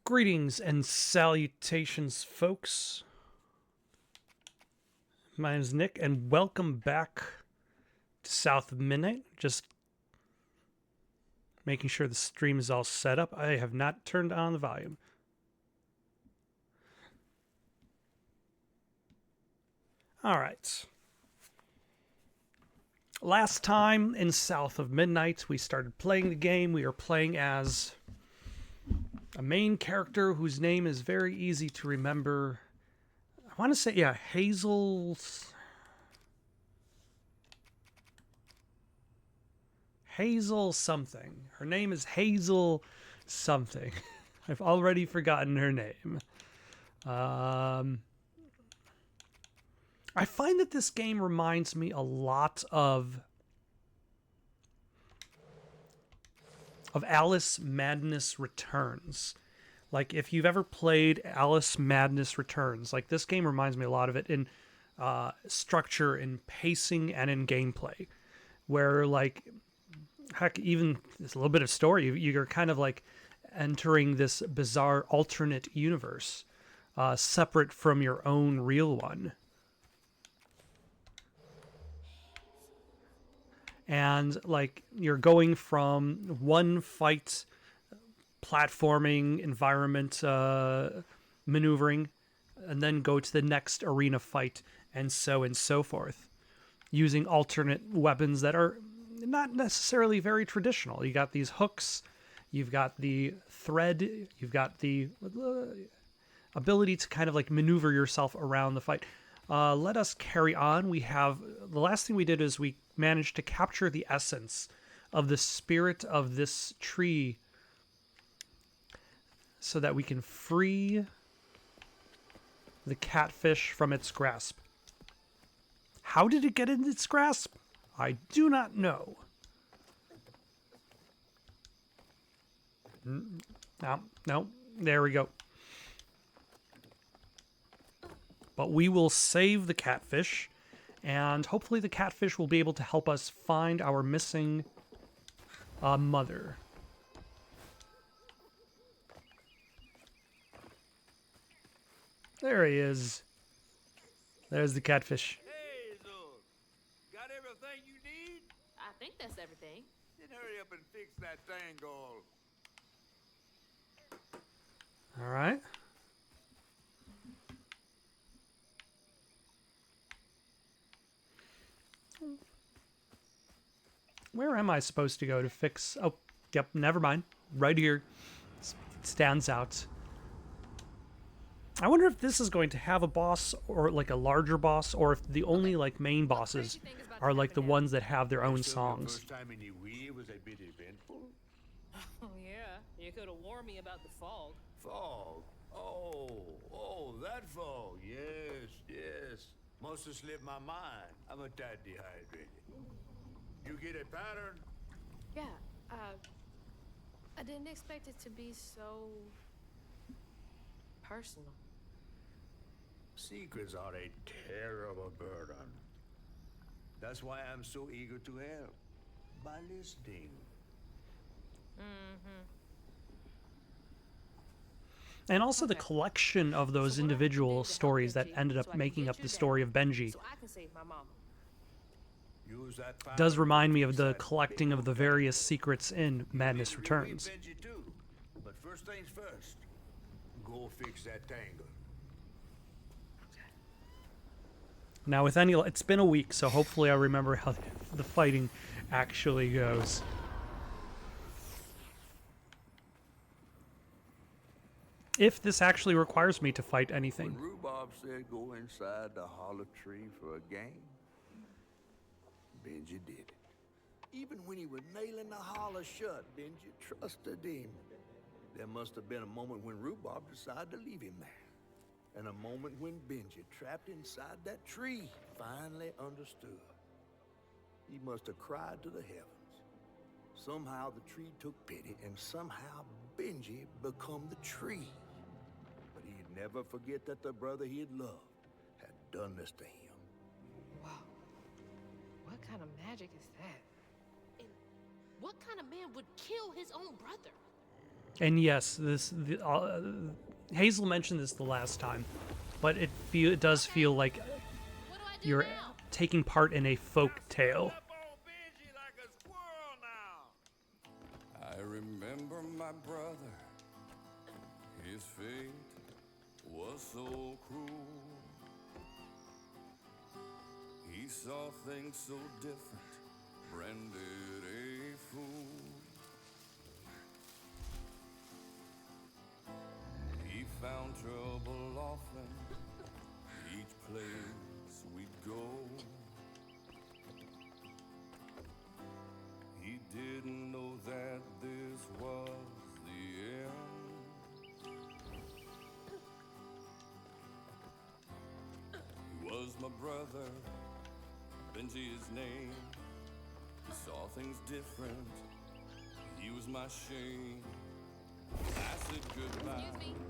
Greetings and salutations, folks. My name is Nick, and welcome back to South of Midnight. Just making sure the stream is all set up. I have not turned on the volume. All right. Last time in South of Midnight, we started playing the game. We are playing as a main character whose name is very easy to remember. I want to say, yeah, Hazel something. Her name is Hazel something. I've already forgotten her name. I find that this game reminds me a lot of Alice Madness Returns. Like, if you've ever played Alice Madness Returns, like, this game reminds me a lot of it in structure, in pacing, and in gameplay. Where, like, heck, even there's a little bit of story. You're kind of, like, entering this bizarre alternate universe, separate from your own real one. And, like, you're going from one fight platforming environment maneuvering and then go to the next arena fight and so forth, using alternate weapons that are not necessarily very traditional. You got these hooks, you've got the thread, you've got the ability to kind of like maneuver yourself around the fight. Let us carry on. We have, the last thing we did is we managed to capture the essence of the spirit of this tree so that we can free the catfish from its grasp. How did it get in its grasp? I do not know. No, there we go. But we will save the catfish, and hopefully the catfish will be able to help us find our missing mother. There he is. There's the catfish. Hazel, got everything you need? I think that's everything. Then hurry up and fix that tangle. All right. Where am I supposed to go to fix? Oh, yep, never mind. Right here. It stands out. I wonder if this is going to have a boss or like a larger boss, or if the only like main bosses are like the ones that have their own songs. First time in the Wii was a bit eventful. Oh, yeah. You could have warned me about the fog. Fog. Oh, that fog. Yes. Must have slipped my mind. I'm a tad dehydrated. You get a pattern? Yeah, I didn't expect it to be so personal. Secrets are a terrible burden. That's why I'm so eager to help. By listening. And also the collection of those individual stories that ended up making up the story of Benji So I can save my mama. Use that does pattern remind me to of fix the that collecting big of the old various tangle. secrets in Madness You Returns. Benji too. But first things first. Go fix that tangle. Now with any, it's been a week, so hopefully I remember how the fighting actually goes. If this actually requires me to fight When anything. Rhubarb said go inside the hollow tree for a game, Benji did it. Even when he was nailing the hollow shut, Benji trusted him. There must have been a moment when Rhubarb decided to leave him there. And a moment when Benji, trapped inside that tree, finally understood. He must have cried to the heavens. Somehow the tree took pity, and somehow Benji become the tree. But he'd never forget that the brother he had loved had done this to him. Wow. What kind of magic is that? And what kind of man would kill his own brother? And yes, Hazel mentioned this the last time, but it does feel like What do I do you're now? taking part in a folk tale. Up on Benji like a squirrel now. I remember my brother. His fate was so cruel. He saw things so different, branded a fool. He found trouble often, each place we'd go. He didn't know that this was the end. He was my brother, Benji his name. He saw things different, he was my shame. I said goodbye, Excuse me.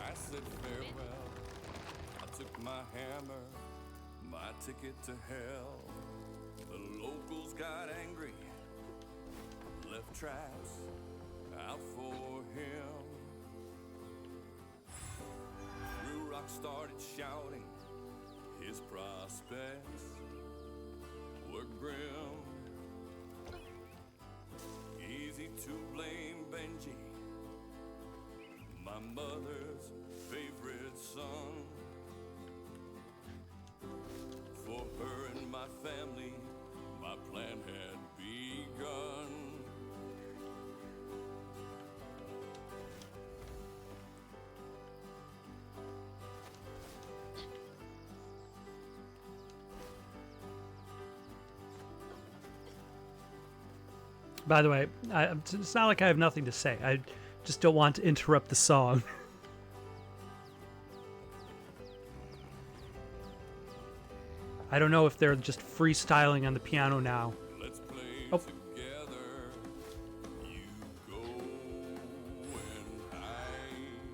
I said farewell. I took my hammer, my ticket to hell. The locals got angry, left traps out for him. Blue Rock started shouting, his prospects were grim. Easy to blame Benji, my mother's favorite son. For her and my family, my plan had begun. By the way, it's not like I have nothing to say. I just don't want to interrupt the song. I don't know if they're just freestyling on the piano now. Let's play Oh. together. You go and hide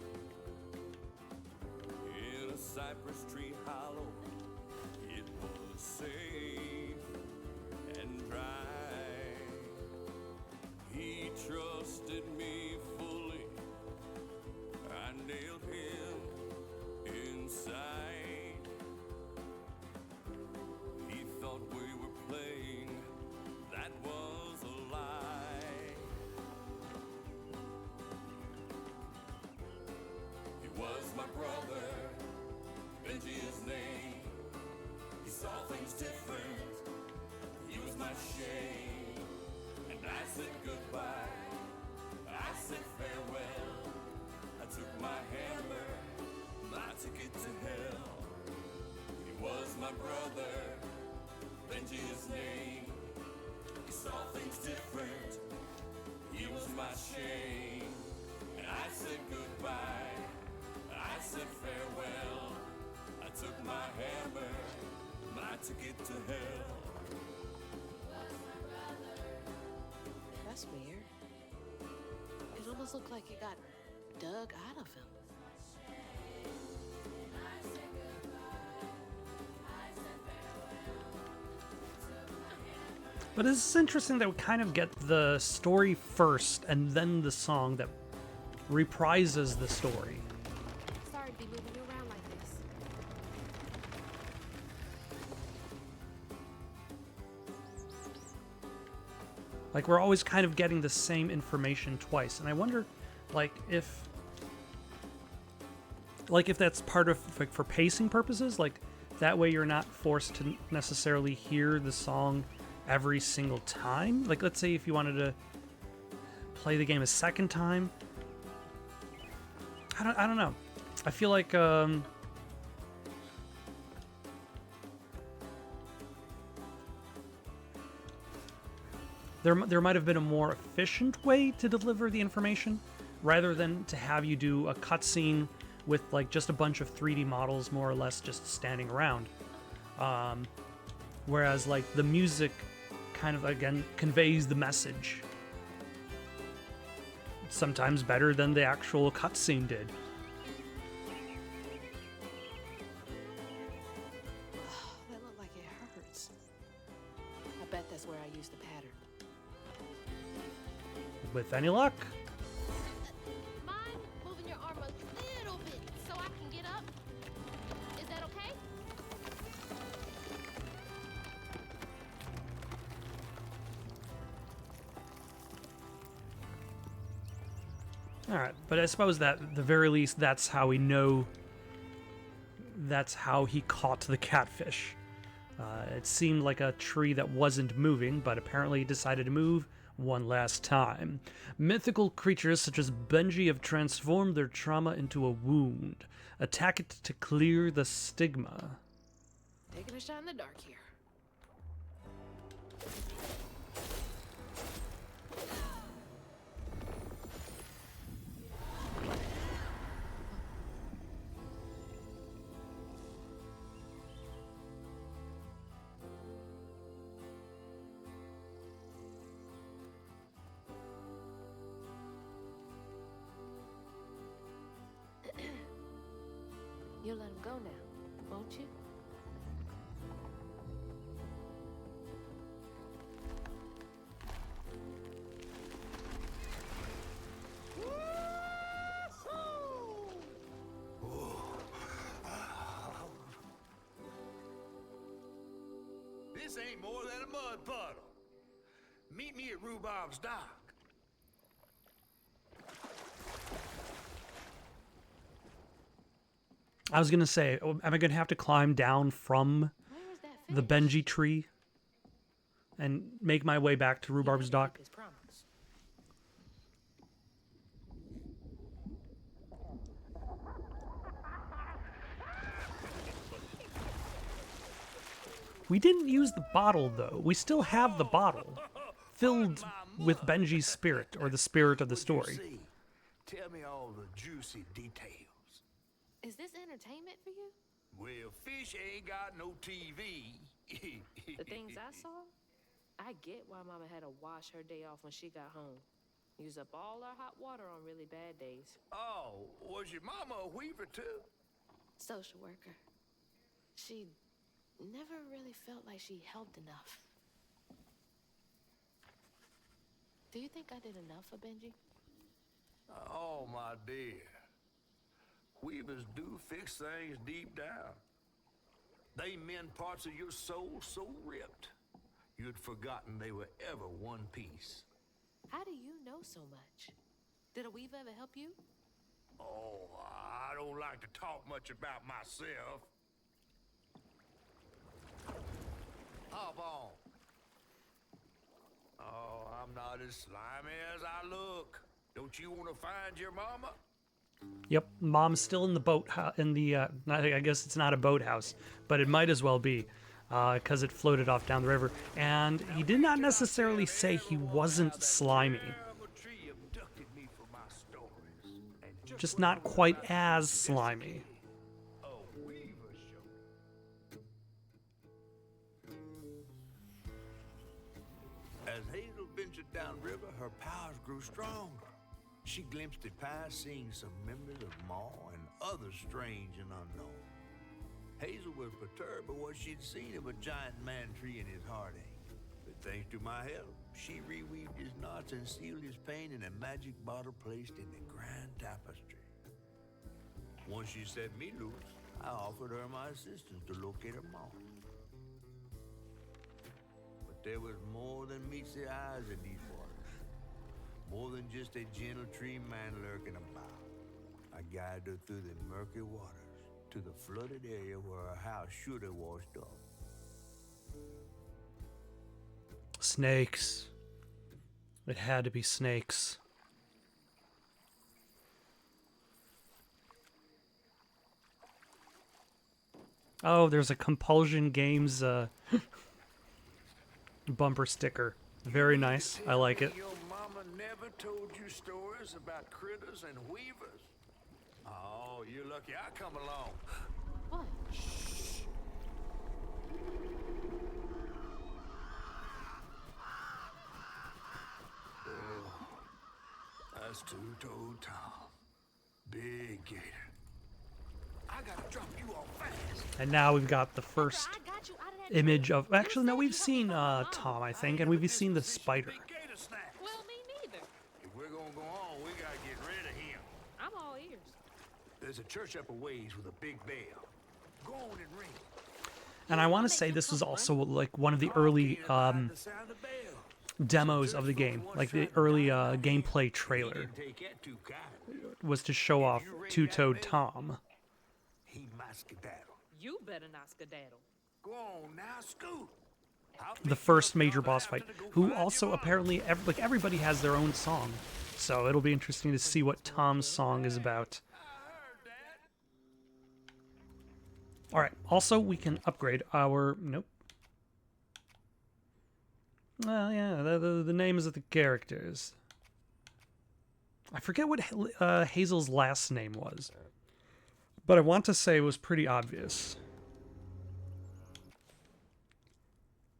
in a cypress tree hollow. It was safe and dry. He trusted me fully. I nailed him inside. He thought we were playing, that was a lie. He was my brother, Benji his name. He saw things different, he was my shame. And I said goodbye, I said farewell. I took my hammer, my ticket to hell. He was my brother, Benji his name. He saw things different, he was my shame. And I said goodbye, I said farewell. I took my hammer, my ticket to hell. That's weird. It almost looked like it got dug out of him. But it's interesting that we kind of get the story first and then the song that reprises the story. Sorry to be moving you around like this. Like, we're always kind of getting the same information twice. And I wonder, like, if that's part of, like, for pacing purposes, like, that way you're not forced to necessarily hear the song every single time. Like, let's say if you wanted to play the game a second time. I don't know. I feel like, there might have been a more efficient way to deliver the information rather than to have you do a cutscene with like just a bunch of 3D models more or less just standing around. Whereas like the music kind of again conveys the message sometimes better than the actual cutscene did. That looked like it hurts. I bet that's where I used the pattern. With any luck. All right, but I suppose that at the very least, that's how we know. That's how he caught the catfish. It seemed like a tree that wasn't moving, but apparently decided to move one last time. Mythical creatures such as Benji have transformed their trauma into a wound. Attack it to clear the stigma. Taking a shot in the dark here. You'll let him go now, won't you? This ain't more than a mud puddle. Meet me at Rhubob's dock. I was gonna say, am I gonna have to climb down from Where is that the fish? Benji tree and make my way back to Rhubarb's dock? His promise. We didn't use the bottle, though. We still have the bottle, filled with Benji's spirit, or the spirit of the story. See, tell me all the juicy details. Is this entertainment for you? Well, fish ain't got no TV. The things I saw? I get why Mama had to wash her day off when she got home. Use up all our hot water on really bad days. Oh, was your mama a weaver too? Social worker. She never really felt like she helped enough. Do you think I did enough for Benji? Oh, my dear. Weavers do fix things deep down. They mend parts of your soul so ripped, you'd forgotten they were ever one piece. How do you know so much? Did a weaver ever help you? Oh, I don't like to talk much about myself. Hop on. Oh, I'm not as slimy as I look. Don't you want to find your mama? Yep, Mom's still in the boat, in the, I guess it's not a boathouse, but it might as well be, because it floated off down the river. And he did not necessarily say he wasn't slimy, just not quite as slimy. As Hazel ventured downriver, her powers grew stronger. She glimpsed at past, seeing some memories of Ma and others strange and unknown. Hazel was perturbed by what she'd seen of a giant man tree in his heartache. But thanks to my help, she reweaved his knots and sealed his pain in a magic bottle placed in the grand tapestry. Once she set me loose, I offered her my assistance to locate her Ma. But there was more than meets the eyes in these waters. More than just a gentle tree man lurking about. I guided her through the murky waters to the flooded area where her house should have washed up. Snakes. It had to be snakes. Oh, there's a Compulsion Games bumper sticker. Very nice. I like it. Your mama never told you stories about critters and weavers? Oh, you're lucky I come along. What? That's two-toed Tom. Big Gator. I gotta drop you off fast. And now we've got the first I got you out of that image of... Actually, no, we've seen Tom, I think, and we've seen the spider. Big Gator snacks. Well, me neither. If we're gonna go on, we gotta get rid of him. I'm all ears. There's a church up a ways with a big bell. Go on and ring it. And I want to say this was also like one of the early The sound of bell. demos of the game, like the early gameplay trailer, was to show off Two-Toed Tom. He might skedaddle. You better not skedaddle. Go on now, scoot. The first major boss fight, who also apparently, like everybody has their own song. So it'll be interesting to see what Tom's song is about. Alright, also we can upgrade our... Nope. Well, yeah, the names of the characters. I forget what Hazel's last name was. But I want to say it was pretty obvious.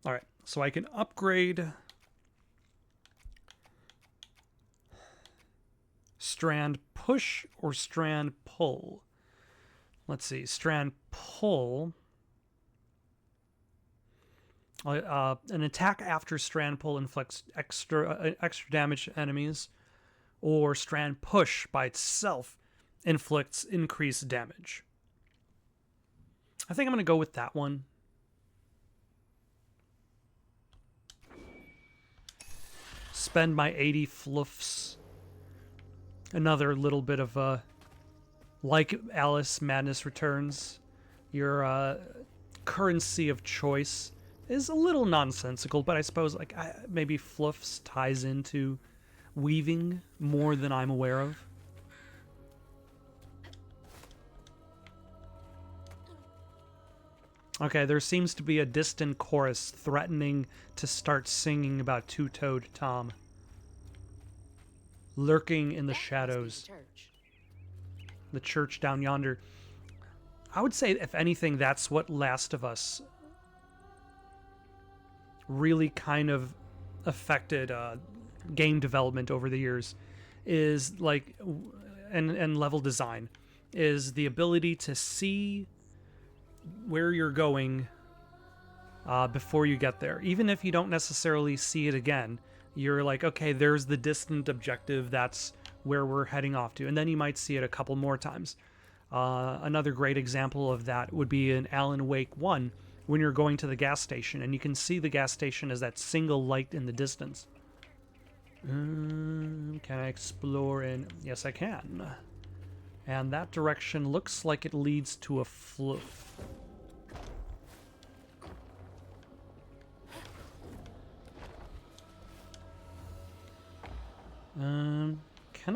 Alright, so I can upgrade... Strand push or strand pull. Let's see, strand pull. An attack after strand pull inflicts extra damage to enemies, or strand push by itself inflicts increased damage. I think I'm going to go with that one. Spend my 80 fluffs. Another little bit of like Alice Madness Returns, your currency of choice is a little nonsensical, but I suppose like maybe fluffs ties into weaving more than I'm aware of. Okay, there seems to be a distant chorus threatening to start singing about Two-Toed Tom. Lurking in the shadows. The church down yonder. I would say, if anything, that's what Last of Us really kind of affected game development over the years, is like, and level design, is the ability to see where you're going before you get there. Even if you don't necessarily see it again, you're like, okay, there's the distant objective, that's where we're heading off to. And then you might see it a couple more times. Another great example of that would be in Alan Wake 1, when you're going to the gas station, and you can see the gas station as that single light in the distance. Can I explore in... Yes, I can. And that direction looks like it leads to a fluff. Can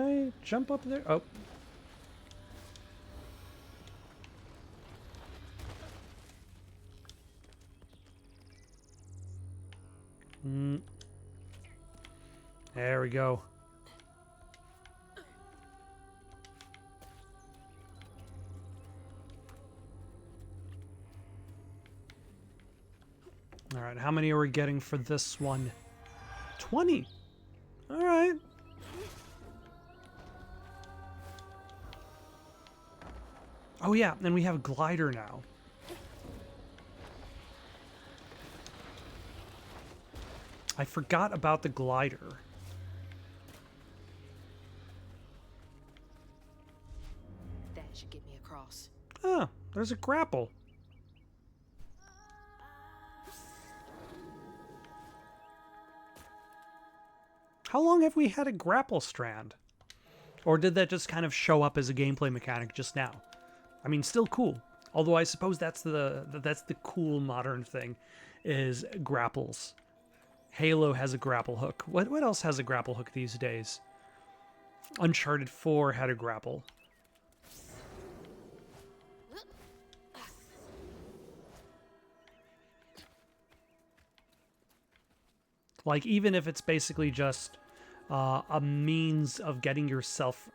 I jump up there? Oh. There we go. All right, how many are we getting for this one? 20. All right. Oh yeah, and we have glider now. I forgot about the glider. That should get me across. Ah, there's a grapple. How long have we had a grapple strand? Or did that just kind of show up as a gameplay mechanic just now? I mean, still cool. Although I suppose that's the cool modern thing, is grapples. Halo has a grapple hook. What else has a grapple hook these days? Uncharted 4 had a grapple. Like, even if it's basically just a means of getting yourself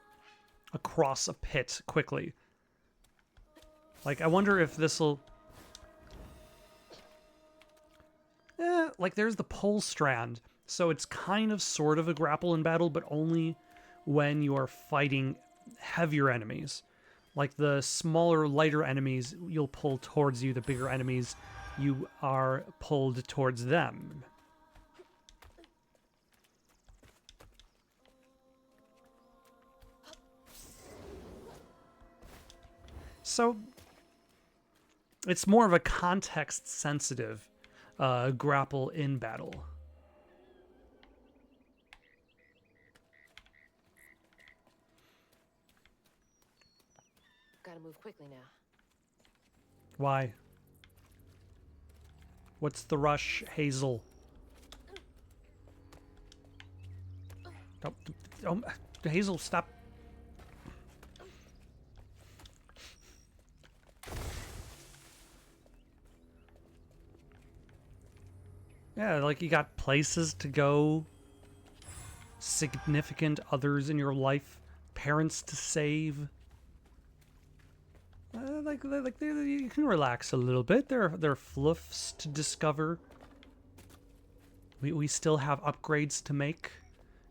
across a pit quickly. Like, I wonder if this'll... like, there's the pole strand. So it's kind of sort of a grapple in battle, but only when you are fighting heavier enemies. Like, the smaller, lighter enemies, you'll pull towards you. The bigger enemies, you are pulled towards them. So, it's more of a context-sensitive grapple in battle. Gotta move quickly now. Why? What's the rush, Hazel? Oh, Hazel, stop. Yeah, like you got places to go, significant others in your life, parents to save. You can relax a little bit. There are fluffs to discover. We still have upgrades to make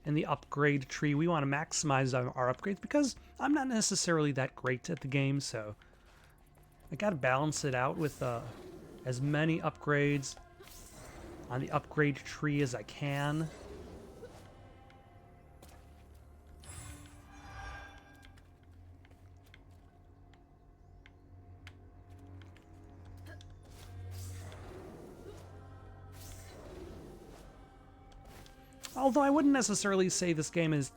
in the upgrade tree. We want to maximize our upgrades because I'm not necessarily that great at the game, so I gotta balance it out with as many upgrades on the upgrade tree as I can. Although I wouldn't necessarily say this game is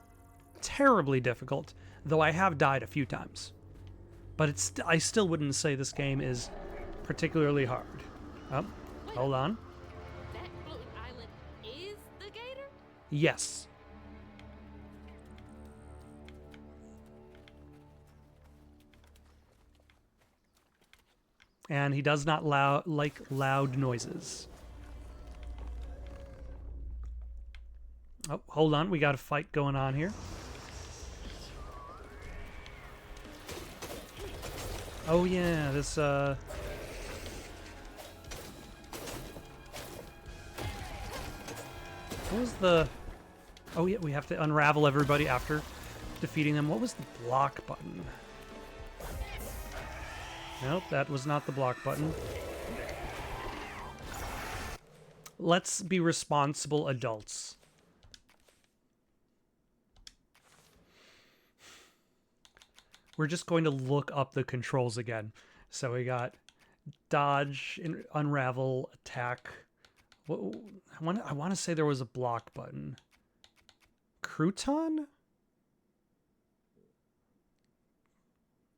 terribly difficult, though I have died a few times. But I still wouldn't say this game is particularly hard. Oh, hold on. That floating island is the Gator? Yes. And he does not like loud noises. Oh, hold on. We got a fight going on here. Oh, yeah. This, What was the... Oh, yeah. We have to unravel everybody after defeating them. What was the block button? Nope, that was not the block button. Let's be responsible adults. We're just going to look up the controls again. So we got dodge, unravel, attack. I want to say there was a block button. Crouton?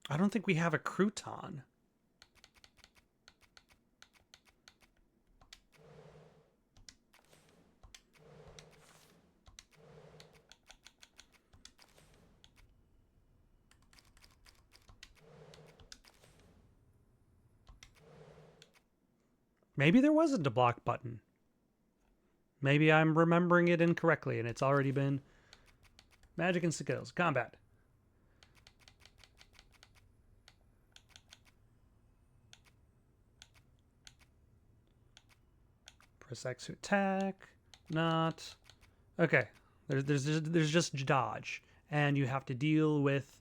I don't think we have a crouton. Maybe there wasn't a block button. Maybe I'm remembering it incorrectly and it's already been magic and skills. Combat. Press X to attack. Not. Okay. There's just dodge. And you have to deal with...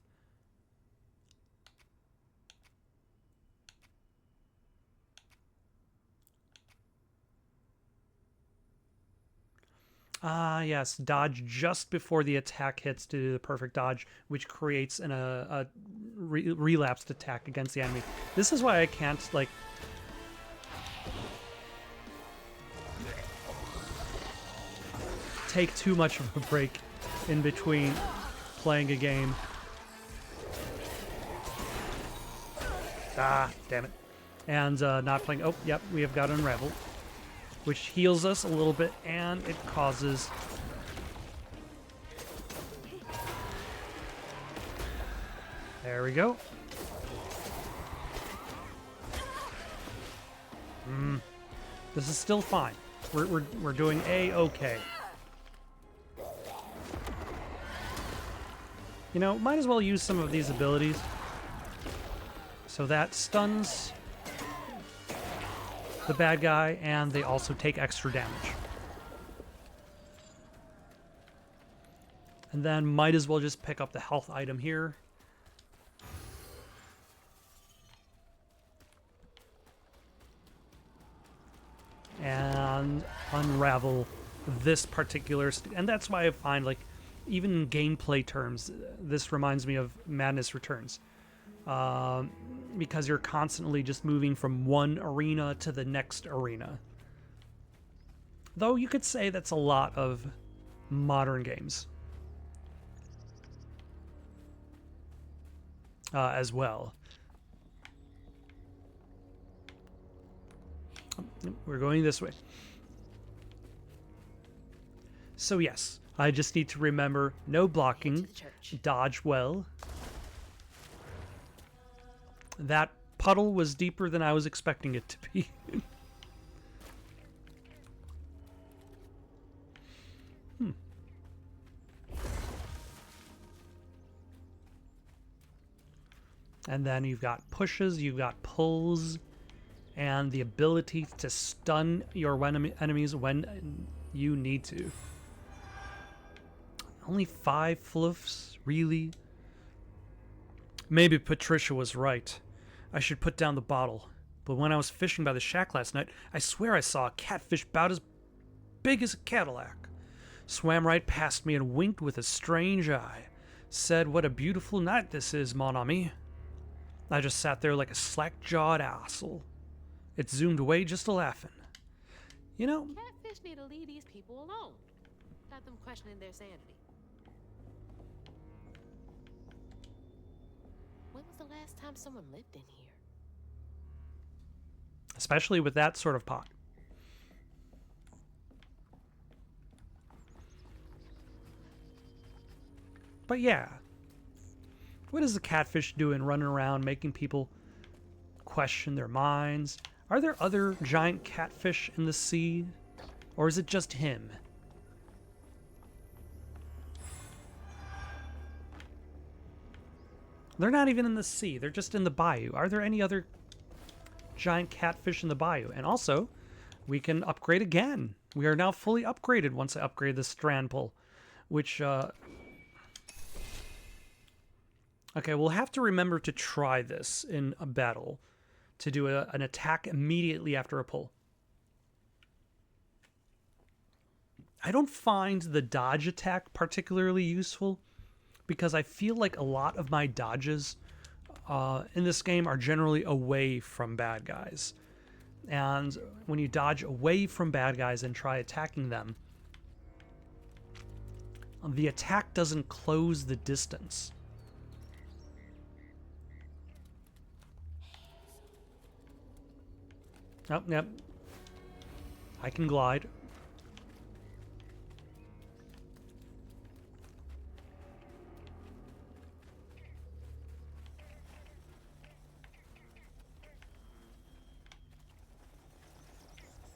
yes, dodge just before the attack hits to do the perfect dodge, which creates a relapsed attack against the enemy. This is why I can't, like... take too much of a break in between playing a game. Ah, damn it. And not playing... Oh, yep, we have got Unravel, which heals us a little bit, and it causes... There we go. This is still fine. We're doing A-okay. You know, might as well use some of these abilities. So that stuns the bad guy, and they also take extra damage. And then might as well just pick up the health item here. And unravel this particular... and that's why I find, like, even in gameplay terms, this reminds me of Madness Returns. Because you're constantly just moving from one arena to the next arena. Though you could say that's a lot of modern games. As well. We're going this way. So yes, I just need to remember no blocking, the church. dodge well. That puddle was deeper than I was expecting it to be. And then you've got pushes, you've got pulls, and the ability to stun your enemies when you need to. Only 5 fluffs? Really? Maybe Patricia was right. I should put down the bottle. But when I was fishing by the shack last night, I swear I saw a catfish about as big as a Cadillac. Swam right past me and winked with a strange eye. Said, "What a beautiful night this is, mon ami." I just sat there like a slack-jawed asshole. It zoomed away just a-laughing. You know, Catfish need to leave these people alone. Got them questioning their sanity. When was the last time someone lived in here? especially with that sort of pot. But yeah, what is the catfish doing running around making people question their minds? Are there other giant catfish in the sea? Or is it just him? They're not even in the sea. They're just in the bayou. Are there any other giant catfish in the bayou? And also, we can upgrade again. We are now fully upgraded once I upgrade the strand pull, which... Okay, we'll have to remember to try this in a battle, to do an attack immediately after a pull. I don't find the dodge attack particularly useful, because I feel like a lot of my dodges in this game are generally away from bad guys. And when you dodge away from bad guys and try attacking them, the attack doesn't close the distance. Oh, yep. I can glide.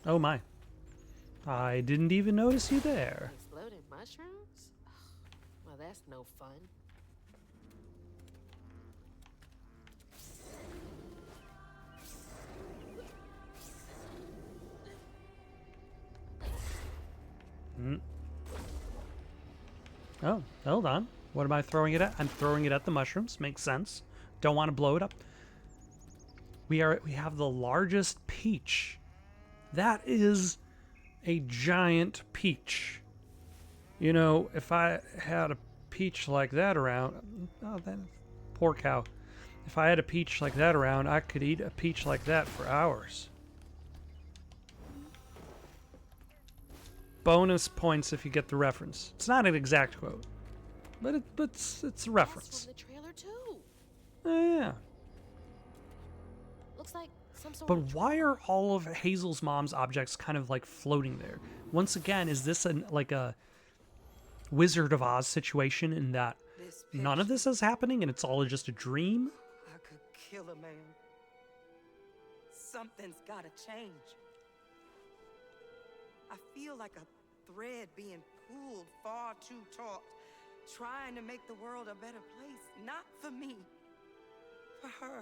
Oh my. I didn't even notice you there. Exploding mushrooms? Well, that's no fun. Oh, hold on. What am I throwing it at? I'm throwing it at the mushrooms. Makes sense. Don't want to blow it up. We have the largest peach. That is a giant peach. You know, if I had a peach like that around... Oh, that poor cow. If I had a peach like that around, I could eat a peach like that for hours. Bonus points if you get the reference. It's not an exact quote, but it's a reference. That's from the trailer too. Oh, yeah. Looks like some sort But of why are all of Hazel's mom's objects kind of like floating there? Once again, is this like a Wizard of Oz situation in that none of this is happening and it's all just a dream? I could kill a man. Something's gotta change. I feel like a thread being pulled far too taut, trying to make the world a better place. Not for me, for her.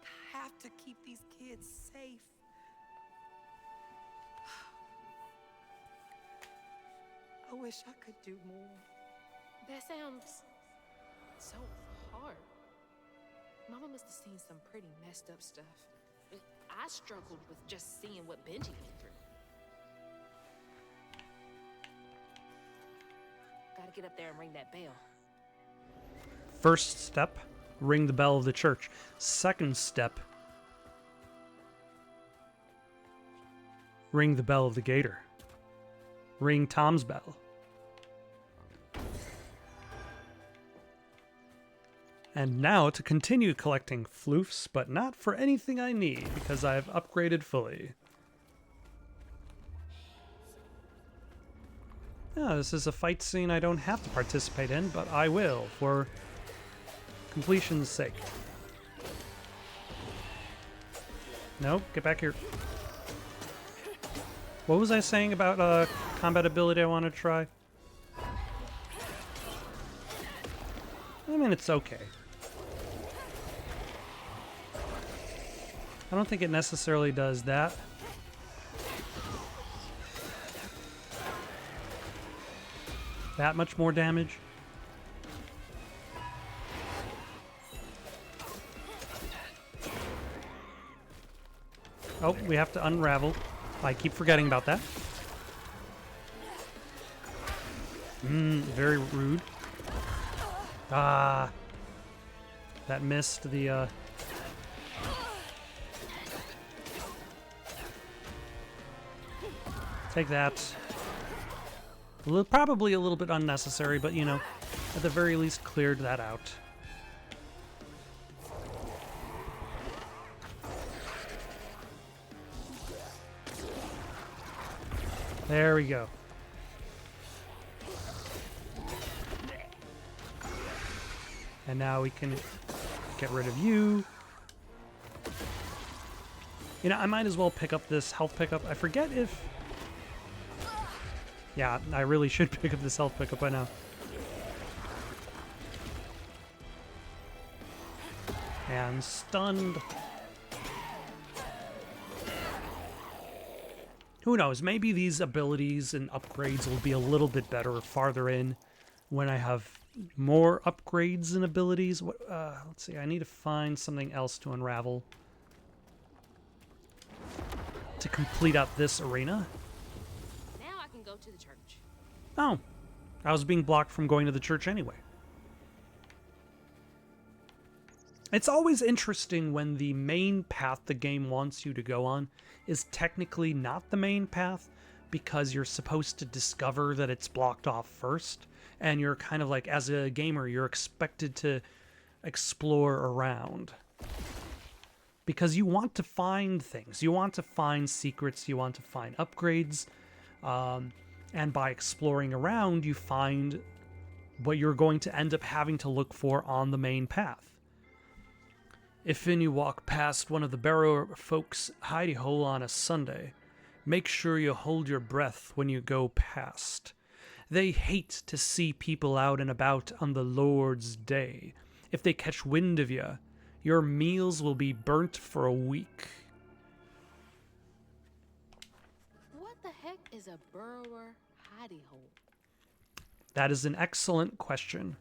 I have to keep these kids safe. I wish I could do more. That sounds so hard. Mama must have seen some pretty messed up stuff. I struggled with just seeing what Benji went through. Gotta get up there and ring that bell. First step, ring the bell of the church. Second step, ring the bell of the Gator. Ring Tom's bell. And now to continue collecting floofs, but not for anything I need, because I've upgraded fully. Yeah, this is a fight scene I don't have to participate in, but I will, for completion's sake. Nope, get back here. What was I saying about combat ability I want to try? I mean, it's okay. I don't think it necessarily does that. That much more damage. Oh, we have to unravel. I keep forgetting about that. Very rude. Ah. That missed the, Take that. Probably a little bit unnecessary, but, you know, at the very least cleared that out. There we go. And now we can get rid of you. You know, I might as well pick up this health pickup. I forget if... Yeah, I really should pick up this health pickup by now. And stunned. Who knows, maybe these abilities and upgrades will be a little bit better farther in when I have more upgrades and abilities. Let's see, I need to find something else to unravel to complete out this arena. Now I can go to the church. Oh, I was being blocked from going to the church anyway. It's always interesting when the main path the game wants you to go on is technically not the main path, because you're supposed to discover that it's blocked off first, and you're kind of like, as a gamer, you're expected to explore around. Because you want to find things, you want to find secrets, you want to find upgrades, and by exploring around, you find what you're going to end up having to look for on the main path. If you walk past one of the Barrow folks' hidey hole on a Sunday, make sure you hold your breath when you go past. They hate to see people out and about on the Lord's day. If they catch wind of you, your meals will be burnt for a week. What the heck is a burrower hidey hole? That is an excellent question.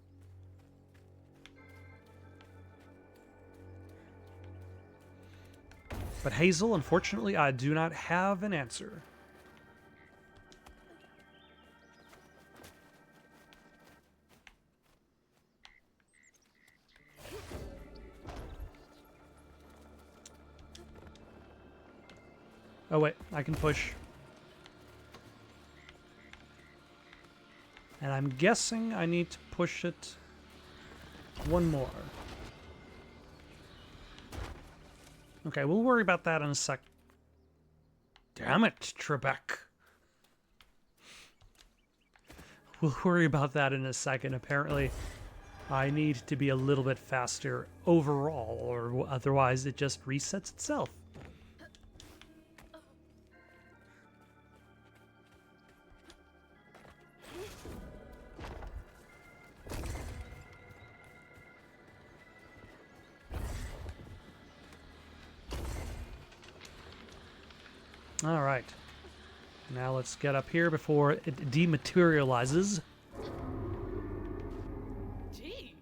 But Hazel, unfortunately, I do not have an answer. Oh wait, I can push. And I'm guessing I need to push it one more. Okay, we'll worry about that in a sec. Damn it, Trebek. We'll worry about that in a second. Apparently, I need to be a little bit faster overall, or otherwise it just resets itself. All right. Now let's get up here before it dematerializes. Jeez,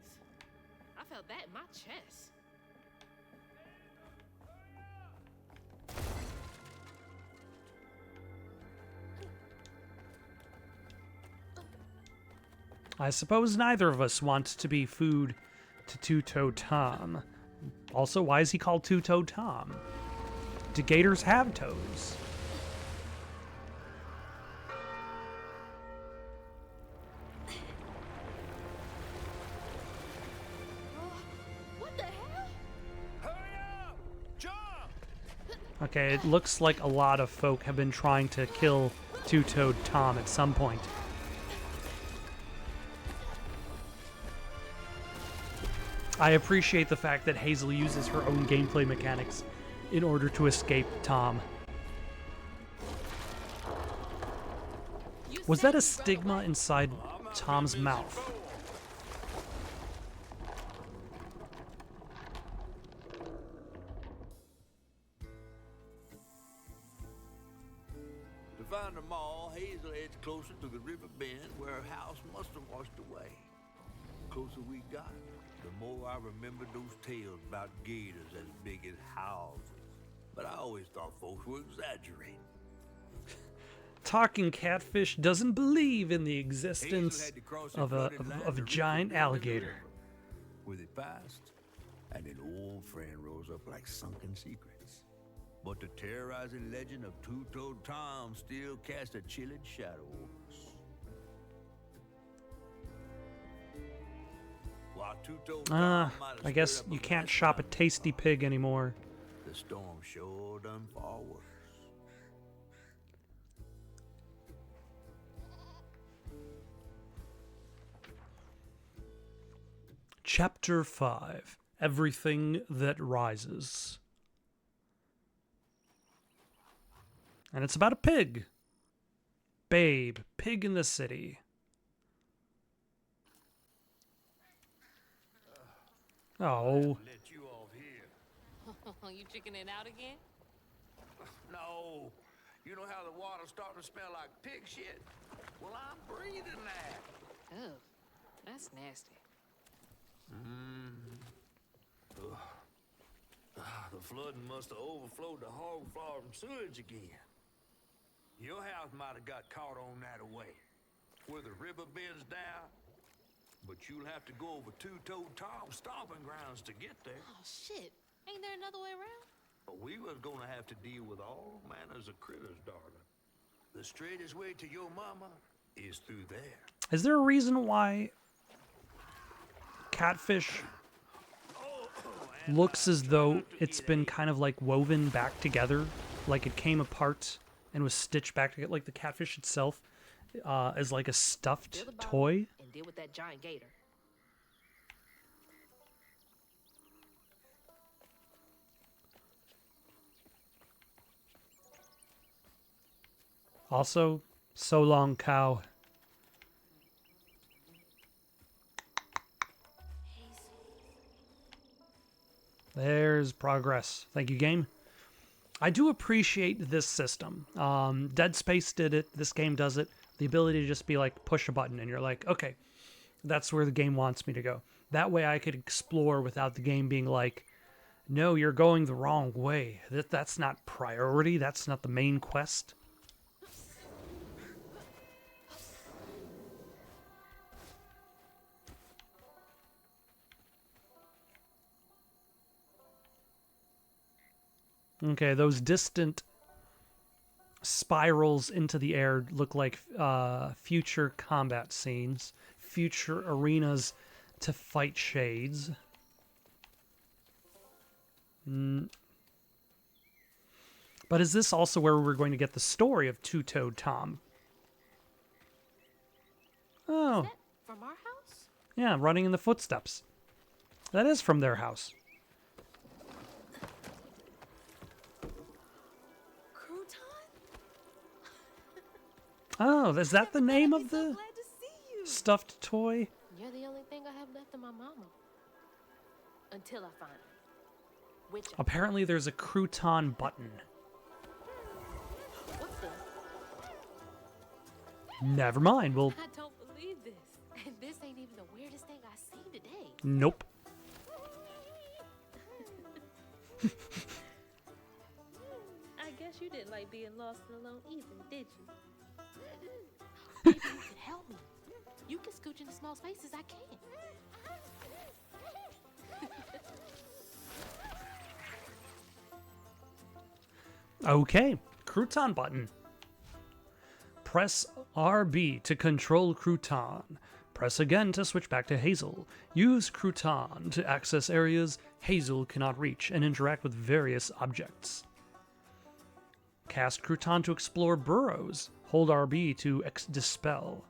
I felt that in my chest. I suppose neither of us want to be food to Two-Toe Tom. Also, why is he called Two-Toe Tom? Do gators have toes? Okay, it looks like a lot of folk have been trying to kill Two-Toed Tom at some point. I appreciate the fact that Hazel uses her own gameplay mechanics in order to escape Tom. Was that a stigma inside Tom's mouth? To find them all, Hazel heads closer to the river bend where her house must have washed away. The closer we got, the more I remembered those tales about gators as big as houses. But I always thought folks were exaggerating. Talking catfish doesn't believe in the existence of a giant alligator. With it passed, and an old friend rose up like sunken secrets. But the terrorizing legend of Two-Toed Tom still casts a chilling shadow over us. While Two-Toed Tom might have I guess stirred up you a can't mess shop at around Tasty Pig anymore. the storm sure done far worse. Chapter 5. Everything That Rises. And it's about a pig. Babe, pig in the city. Oh. Let you off here. You chickening out again? No. You know how the water's starting to smell like pig shit? Well, I'm breathing that. Oh, that's nasty. The flooding must have overflowed the hog farm sewage again. Your house might have got caught on that away, where the river bends down. But you'll have to go over Two-Toed Tom's stomping grounds to get there. Oh, shit. Ain't there another way around? But we was gonna have to deal with all manners of critters, darling. The straightest way to your mama is through there. Is there a reason why catfish looks as though it's been kind of like woven back together? Like it came apart and was stitched back together, like the catfish itself is like a stuffed Fill the bottle toy? and deal with that giant gator. Also, so long, cow. There's progress. Thank you, game. I do appreciate this system. Dead Space did it. This game does it. The ability to just be like, push a button, and you're like, okay, that's where the game wants me to go. That way I could explore without the game being like, no, you're going the wrong way. That's not priority. That's not the main quest. Okay, those distant spirals into the air look like future combat scenes, future arenas to fight shades. But is this also where we're going to get the story of Two-Toed Tom? Oh, That from our house? yeah, running in the footsteps. That is from their house. Oh, is that the name of the Glad to see you. stuffed toy? You're the only thing I have left of my mama. Until I find her. Which, Apparently there's a crouton button. what's this? Never mind. Well, I don't believe this. And this ain't even the weirdest thing I've seen today. nope. I guess you didn't like being lost and alone either, did you? Maybe you could help me. You can scooch into small spaces, I can't. Okay, crouton button. Press RB to control crouton. Press again to switch back to Hazel. Use crouton to access areas Hazel cannot reach and interact with various objects. Cast Crouton to explore burrows. Hold RB to dispel.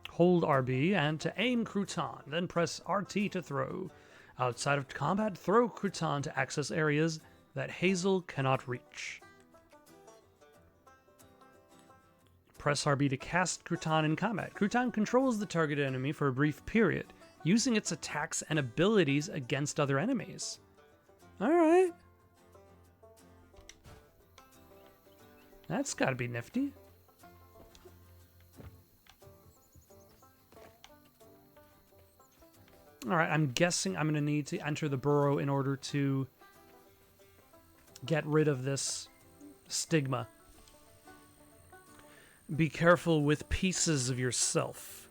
Hold RB and to aim Crouton, then press RT to throw. Outside of combat, throw Crouton to access areas that Hazel cannot reach. Press RB to cast Crouton in combat. Crouton controls the target enemy for a brief period, using its attacks and abilities against other enemies. Alright. That's gotta be nifty. Alright, I'm guessing I'm gonna need to enter the burrow in order to get rid of this stigma. Be careful with pieces of yourself.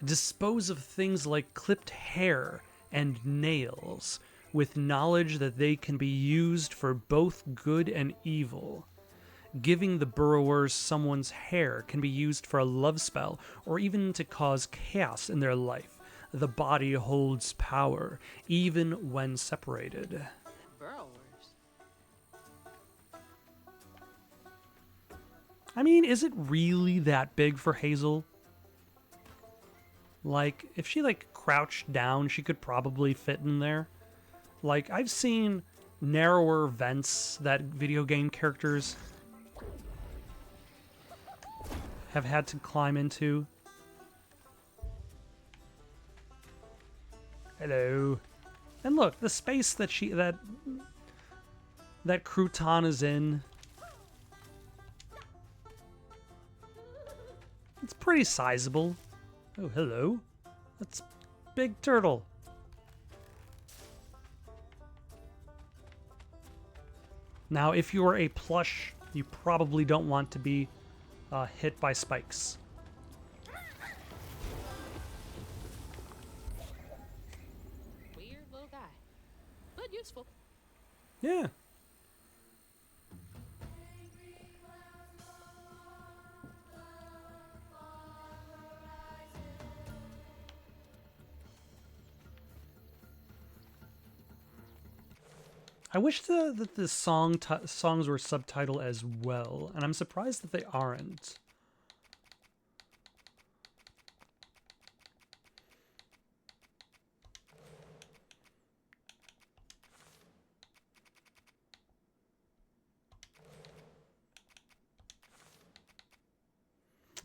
Dispose of things like clipped hair and nails, with knowledge that they can be used for both good and evil. Giving the burrowers someone's hair can be used for a love spell, or even to cause chaos in their life. The body holds power, even when separated. Burrowers. I mean, is it really that big for Hazel? Like, if she, like, crouched down, she could probably fit in there. Like, I've seen narrower vents that video game characters have had to climb into. Hello. And look, the space that that Crouton is in, it's pretty sizable. Oh, hello. That's Big Turtle. Now, if you are a plush, you probably don't want to be hit by spikes. Weird little guy, but useful. Yeah. I wish that the songs were subtitled as well, and I'm surprised that they aren't.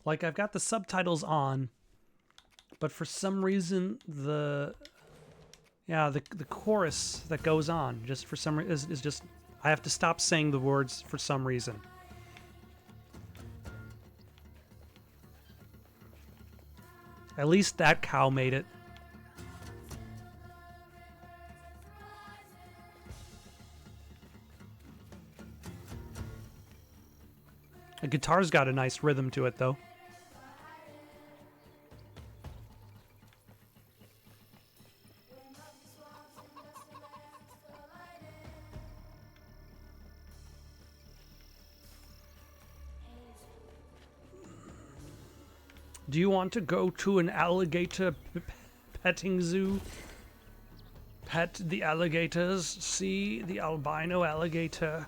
Like, I've got the subtitles on, but for some reason the chorus that goes on just for some reason is just, I have to stop saying the words for some reason. At least that cow made it. The guitar's got a nice rhythm to it, though. Do you want to go to an alligator petting zoo? Pet the alligators, see the albino alligator.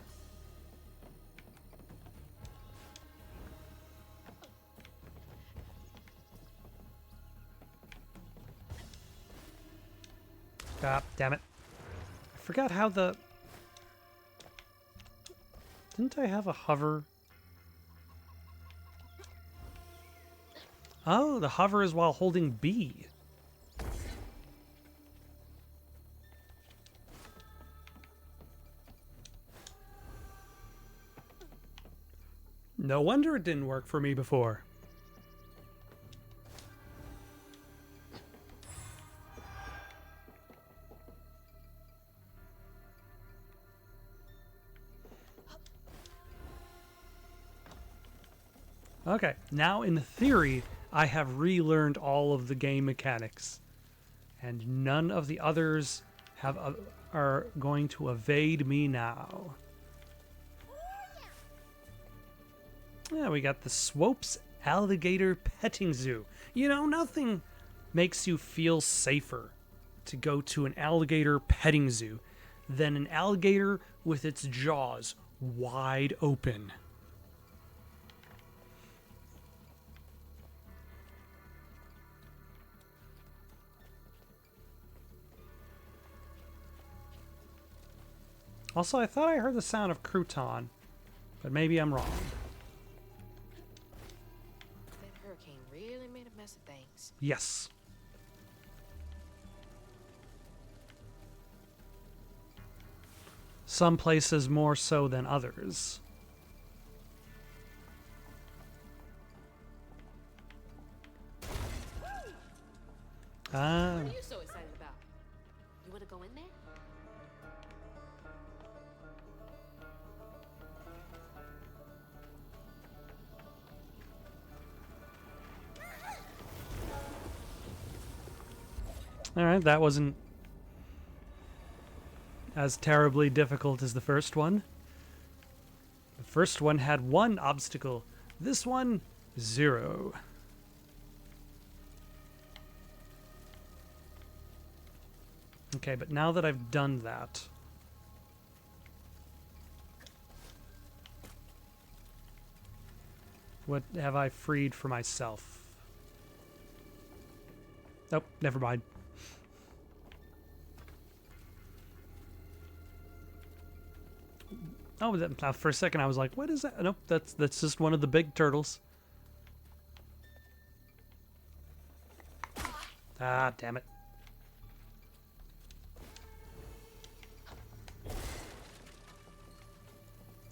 Ah, damn it. I forgot how the... Didn't I have a hover? Oh, the hover is while holding B. No wonder it didn't work for me before. Okay, now in theory, I have relearned all of the game mechanics, and none of the others are going to evade me now. Yeah, we got the Swopes Alligator Petting Zoo. You know, nothing makes you feel safer to go to an alligator petting zoo than an alligator with its jaws wide open. Also, I thought I heard the sound of crouton, but maybe I'm wrong. That hurricane really made a mess of things. Yes. Some places more so than others. What are you so excited about? You want to go in there? Alright, that wasn't as terribly difficult as the first one. The first one had 1 obstacle. This one, 0. Okay, but now that I've done that... what have I freed for myself? Nope, never mind. Oh, for a second I was like, what is that? Nope, that's just one of the big turtles. Ah, damn it.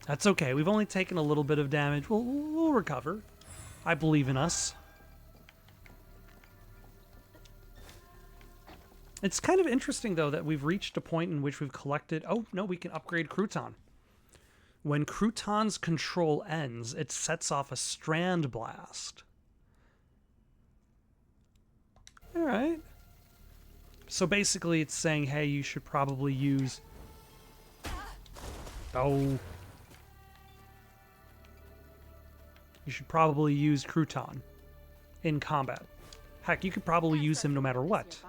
That's okay. We've only taken a little bit of damage. We'll recover. I believe in us. It's kind of interesting, though, that we've reached a point in which we've collected... Oh, no, we can upgrade Crouton. When Crouton's control ends, it sets off a strand blast. Alright. So basically it's saying, hey, you should probably use... Oh. You should probably use Crouton in combat. Heck, you could probably use him no matter what.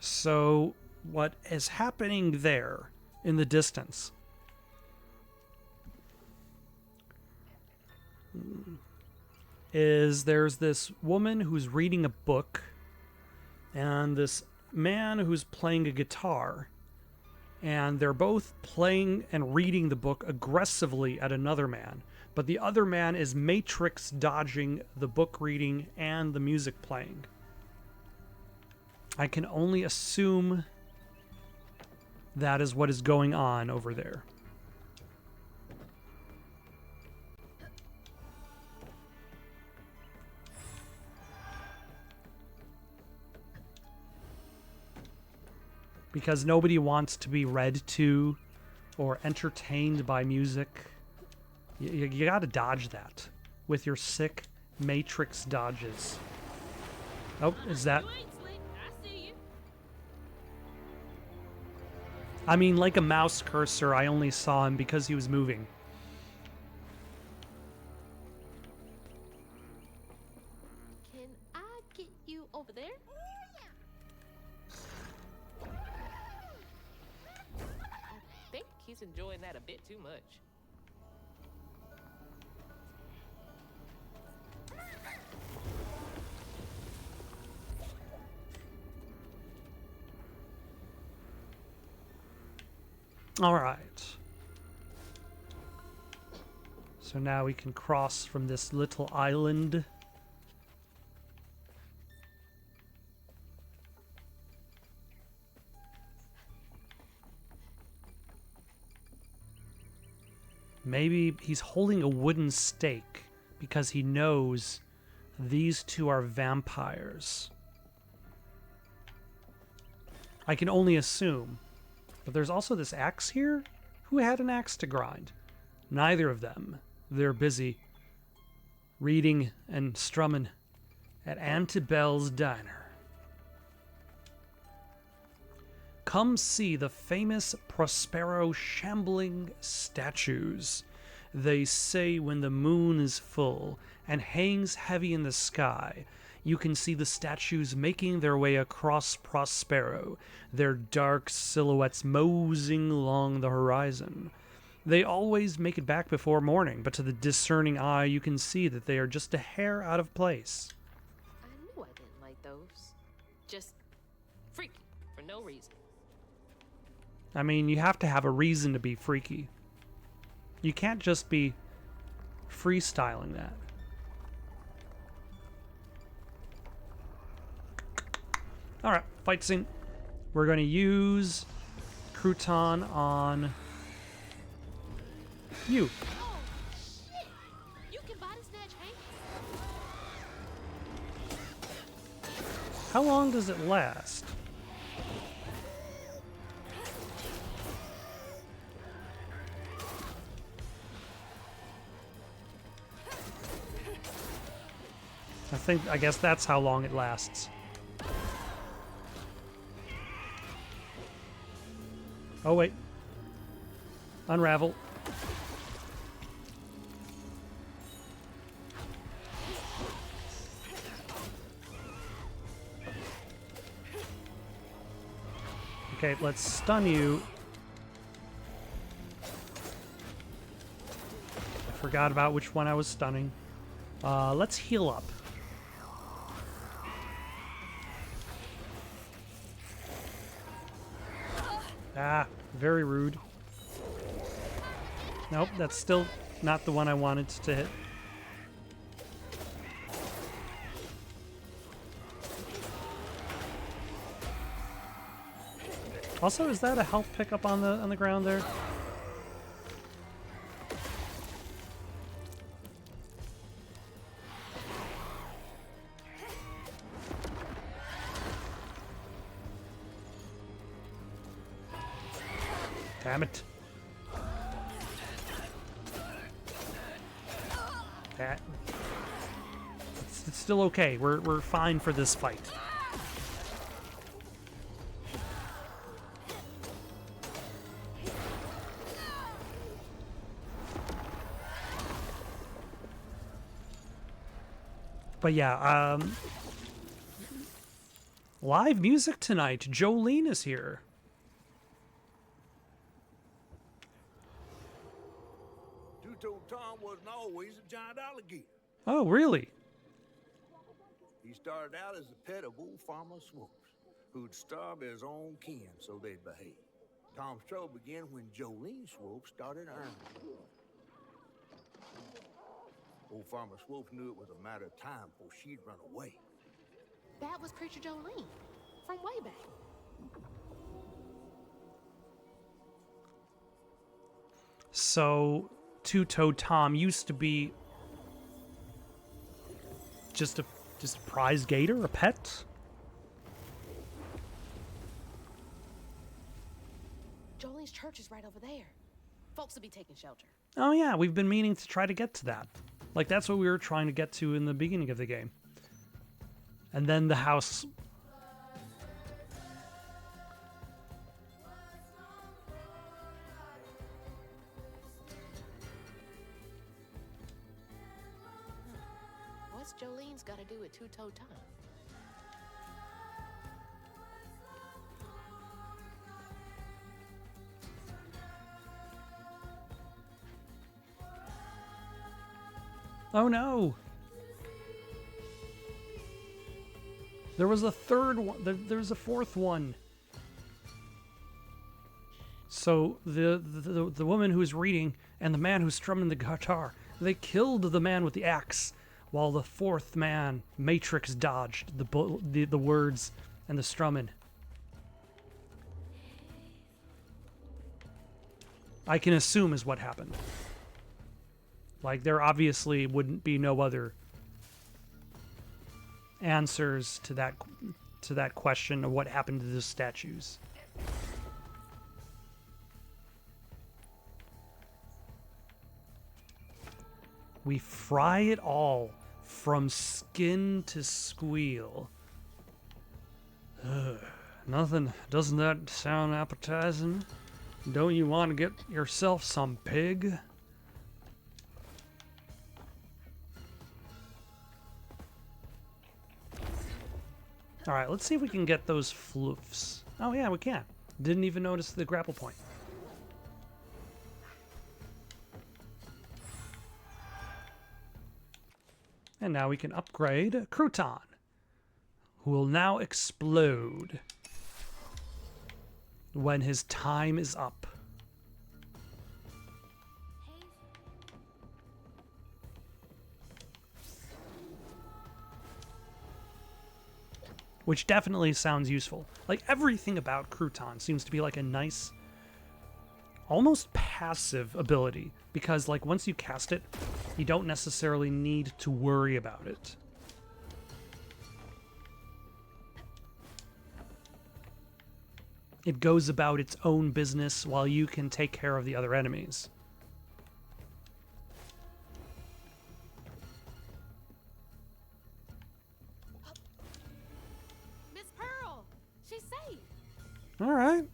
So, what is happening there in the distance is there's this woman who's reading a book and this man who's playing a guitar, and they're both playing and reading the book aggressively at another man, but the other man is matrix dodging the book reading and the music playing. I can only assume that is what is going on over there. Because nobody wants to be read to or entertained by music. You gotta dodge that with your sick matrix dodges. Oh, is that... I mean, like a mouse cursor, I only saw him because he was moving. Can I get you over there? I think he's enjoying that a bit too much. All right. So now we can cross from this little island. Maybe he's holding a wooden stake because he knows these two are vampires. I can only assume. But there's also this axe here. Who had an axe to grind? Neither of them. They're busy reading and strumming at Auntie Belle's diner. Come see the famous Prospero shambling statues. They say when the moon is full and hangs heavy in the sky, you can see the statues making their way across Prospero, their dark silhouettes moseying along the horizon. They always make it back before morning, but to the discerning eye, you can see that they are just a hair out of place. I knew I didn't like those. Just freaky for no reason. I mean, you have to have a reason to be freaky. You can't just be freestyling that. Alright, fight scene. We're going to use Crouton on you. Oh, shit! You can body snatch Hank? How long does it last? I guess that's how long it lasts. Oh wait. Unravel. Okay, let's stun you. I forgot about which one I was stunning. Let's heal up. Ah, very rude. Nope, that's still not the one I wanted to hit. Also, is that a health pickup on the ground there? Damn it. That. It's still okay. We're fine for this fight. But yeah, live music tonight. Jolene is here. Two-Toed Tom wasn't always a giant alligator. Oh, really? He started out as a pet of old Farmer Swoops, who'd starve his own kin so they'd behave. Tom's trouble began when Jolene Swope started earning. Old Farmer Swope knew it was a matter of time before she'd run away. That was Preacher Jolene from way back. So, Two-Toed Tom used to be just a prize gator, a pet? Jolene's church is right over there. Folks will be taking shelter. Oh yeah, we've been meaning to try to get to that. Like, that's what we were trying to get to in the beginning of the game. And then the house... What's Jolene's got to do with Two-Toed Tom? Oh no! There was a third one. There was a fourth one. So the woman who's reading and the man who's strumming the guitar, they killed the man with the axe, while the fourth man, Matrix, dodged the words and the strumming. I can assume is what happened. Like, there obviously wouldn't be no other answers to that question of what happened to the statues. We fry it all from skin to squeal. Nothing. Doesn't that sound appetizing? Don't you want to get yourself some pig? All right, let's see if we can get those floofs. Oh yeah, we can. Didn't even notice the grapple point. And now we can upgrade Crouton, who will now explode when his time is up. Which definitely sounds useful. Like, everything about Crouton seems to be like a nice, almost passive ability. Because, like, once you cast it, you don't necessarily need to worry about it. It goes about its own business while you can take care of the other enemies. Miss Pearl, she's safe. All right.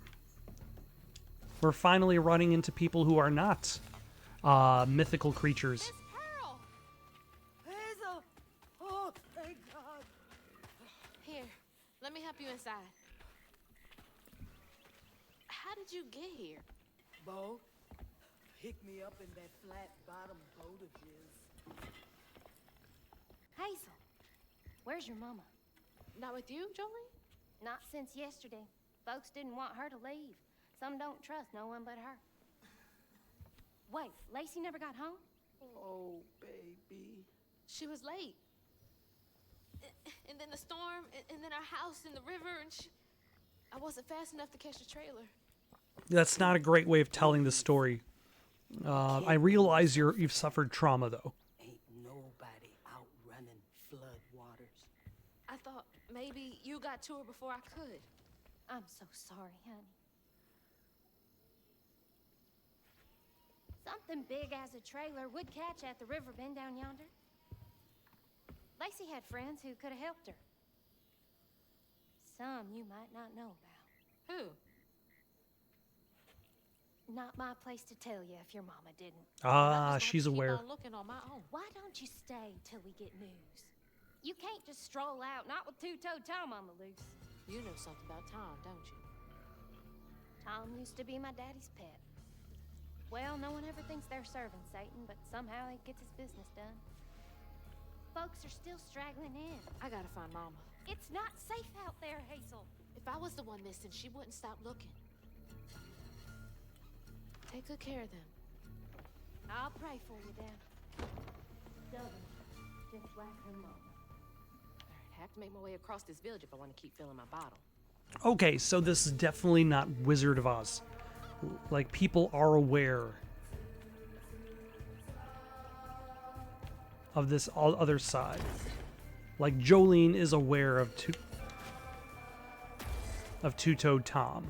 We're finally running into people who are not mythical creatures. Miss Pearl, Hazel! Oh, thank God. here, let me help you inside. How did you get here? Bo, pick me up in that flat-bottom boat of his. Hazel, where's your mama? Not with you, Jolie? Not since yesterday. Folks didn't want her to leave. Some don't trust no one but her. Wait, Lacey never got home? Oh, baby. She was late. And then the storm, and then our house in the river, and I wasn't fast enough to catch the trailer. That's not a great way of telling the story. I realize you've suffered trauma, though. Ain't nobody out running flood waters. I thought maybe you got to her before I could. I'm so sorry, honey. Something big as a trailer would catch at the river bend down yonder. Lacey had friends who could have helped her. Some you might not know about. Who? Not my place to tell you if your mama didn't. Ah, she's Keep aware. on looking on my own. Why don't you stay till we get news? You can't just stroll out, not with two-toed Tom on the loose. You know something about Tom, don't you? Tom used to be my daddy's pet. Well, no one ever thinks they're serving Satan, but somehow he gets his business done. Folks are still straggling in. I gotta find Mama. It's not safe out there, Hazel. If I was the one missing, she wouldn't stop looking. Take good care of them. I'll pray for you then. Stubborn, just like her mama. I have to make my way across this village if I want to keep filling my bottle. Okay, so this is definitely not Wizard of Oz. Like, people are aware of this other side. Like, Jolene is aware of Two-Toed Tom.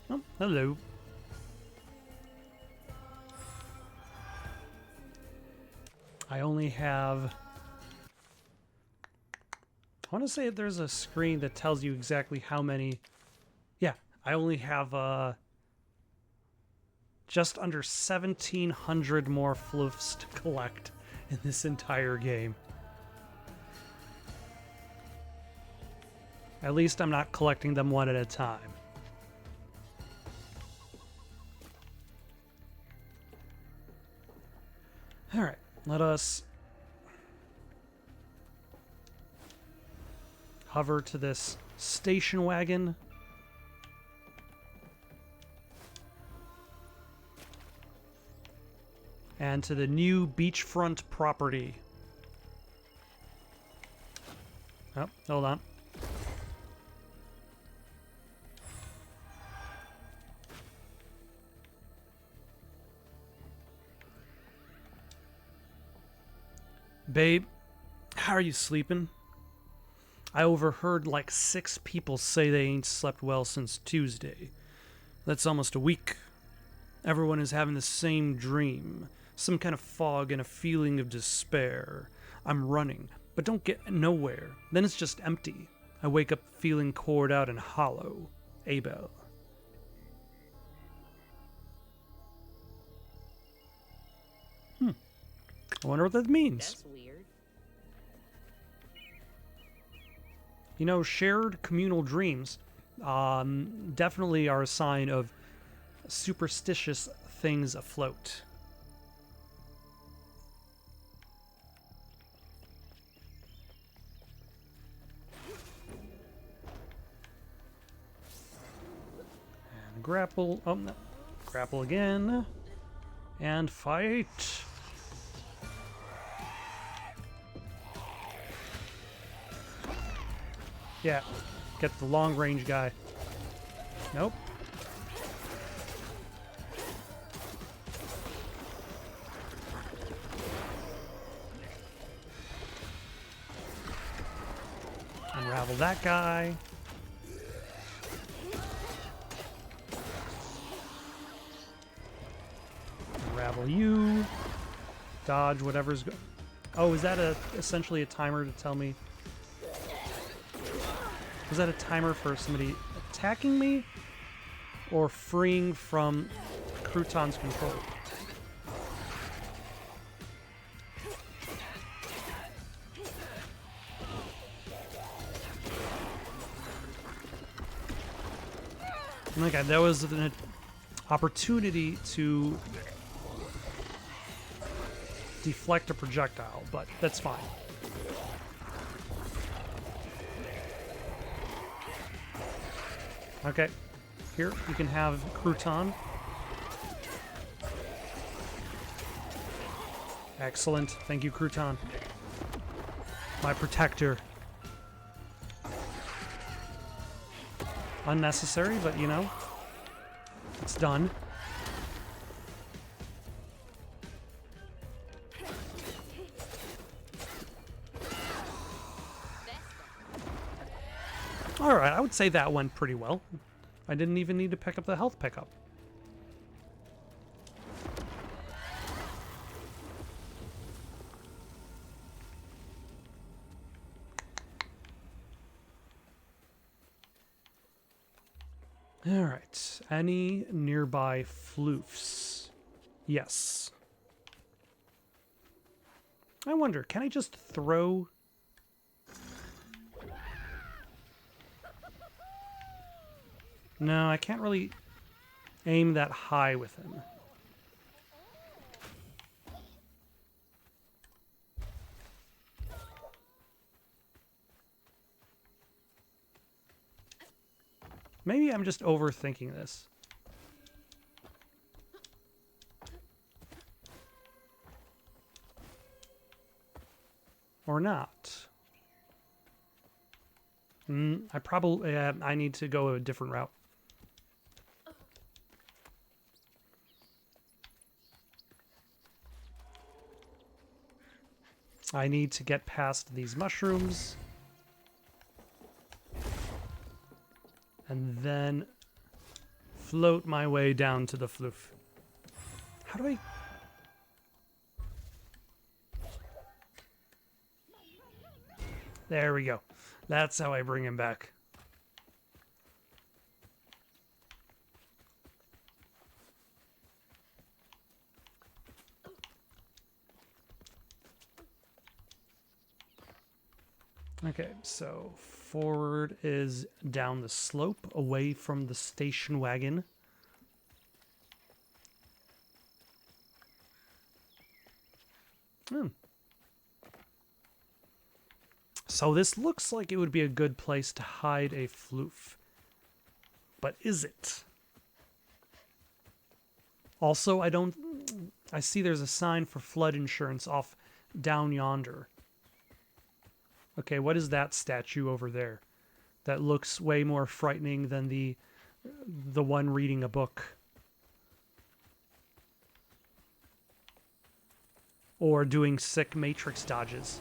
Oh, hello. I only have... I want to say there's a screen that tells you exactly how many... Yeah, I only have just under 1,700 more floofs to collect in this entire game. At least I'm not collecting them one at a time. Alright, let us hover to this station wagon. And to the new beachfront property. Oh, hold on. Babe, how are you sleeping? I overheard like 6 people say they ain't slept well since Tuesday. That's almost a week. Everyone is having the same dream. Some kind of fog and a feeling of despair. I'm running, but don't get nowhere. Then it's just empty. I wake up feeling cored out and hollow. Abel. I wonder what that means. That's weird. You know, shared communal dreams definitely are a sign of superstitious things afloat. And grapple. Oh, no. Grapple again. And fight. Yeah, get the long range guy. Nope. Unravel that guy. Unravel you. Dodge whatever's go. Oh, is that essentially a timer to tell me? Was that a timer for somebody attacking me or freeing from Crouton's control? Okay, that was an opportunity to deflect a projectile, but that's fine. Okay, here you can have Crouton. Excellent, thank you, Crouton. My protector. Unnecessary, but you know, it's done. Alright, I would say that went pretty well. I didn't even need to pick up the health pickup. Alright, any nearby floofs? Yes. I wonder, can I just throw... No, I can't really aim that high with him. Maybe I'm just overthinking this. Or not. I probably... I need to go a different route. I need to get past these mushrooms. And then float my way down to the floof. How do I... There we go. That's how I bring him back. Okay, so forward is down the slope, away from the station wagon. So this looks like it would be a good place to hide a floof. But is it? Also, I see there's a sign for flood insurance off down yonder. Okay, what is that statue over there? That looks way more frightening than the one reading a book. Or doing sick Matrix dodges.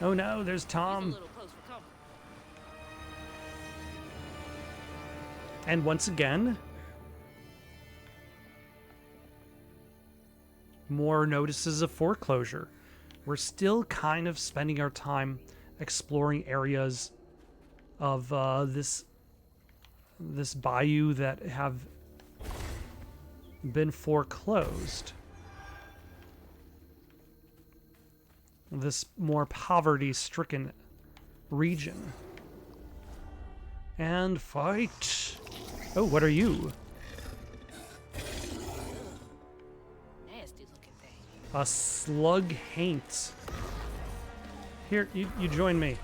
Oh no, there's Tom. And once again, more notices of foreclosure. We're still kind of spending our time exploring areas of this bayou that have been foreclosed. This more poverty-stricken region. And fight. Oh, what are you? Nasty looking thing. A slug haint. Here, you join me.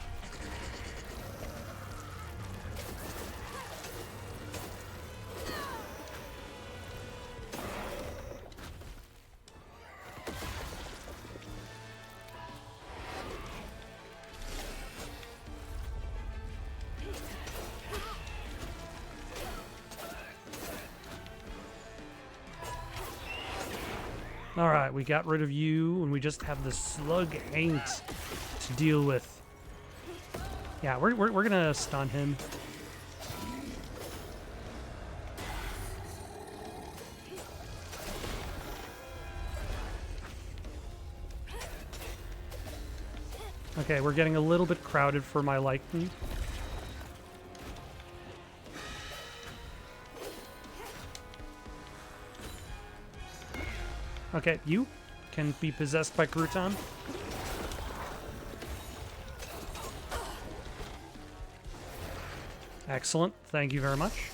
Alright, we got rid of you, and we just have the slug haint to deal with. Yeah, we're gonna stun him. Okay, we're getting a little bit crowded for my liking. Okay, you can be possessed by Crouton. Excellent. Thank you very much.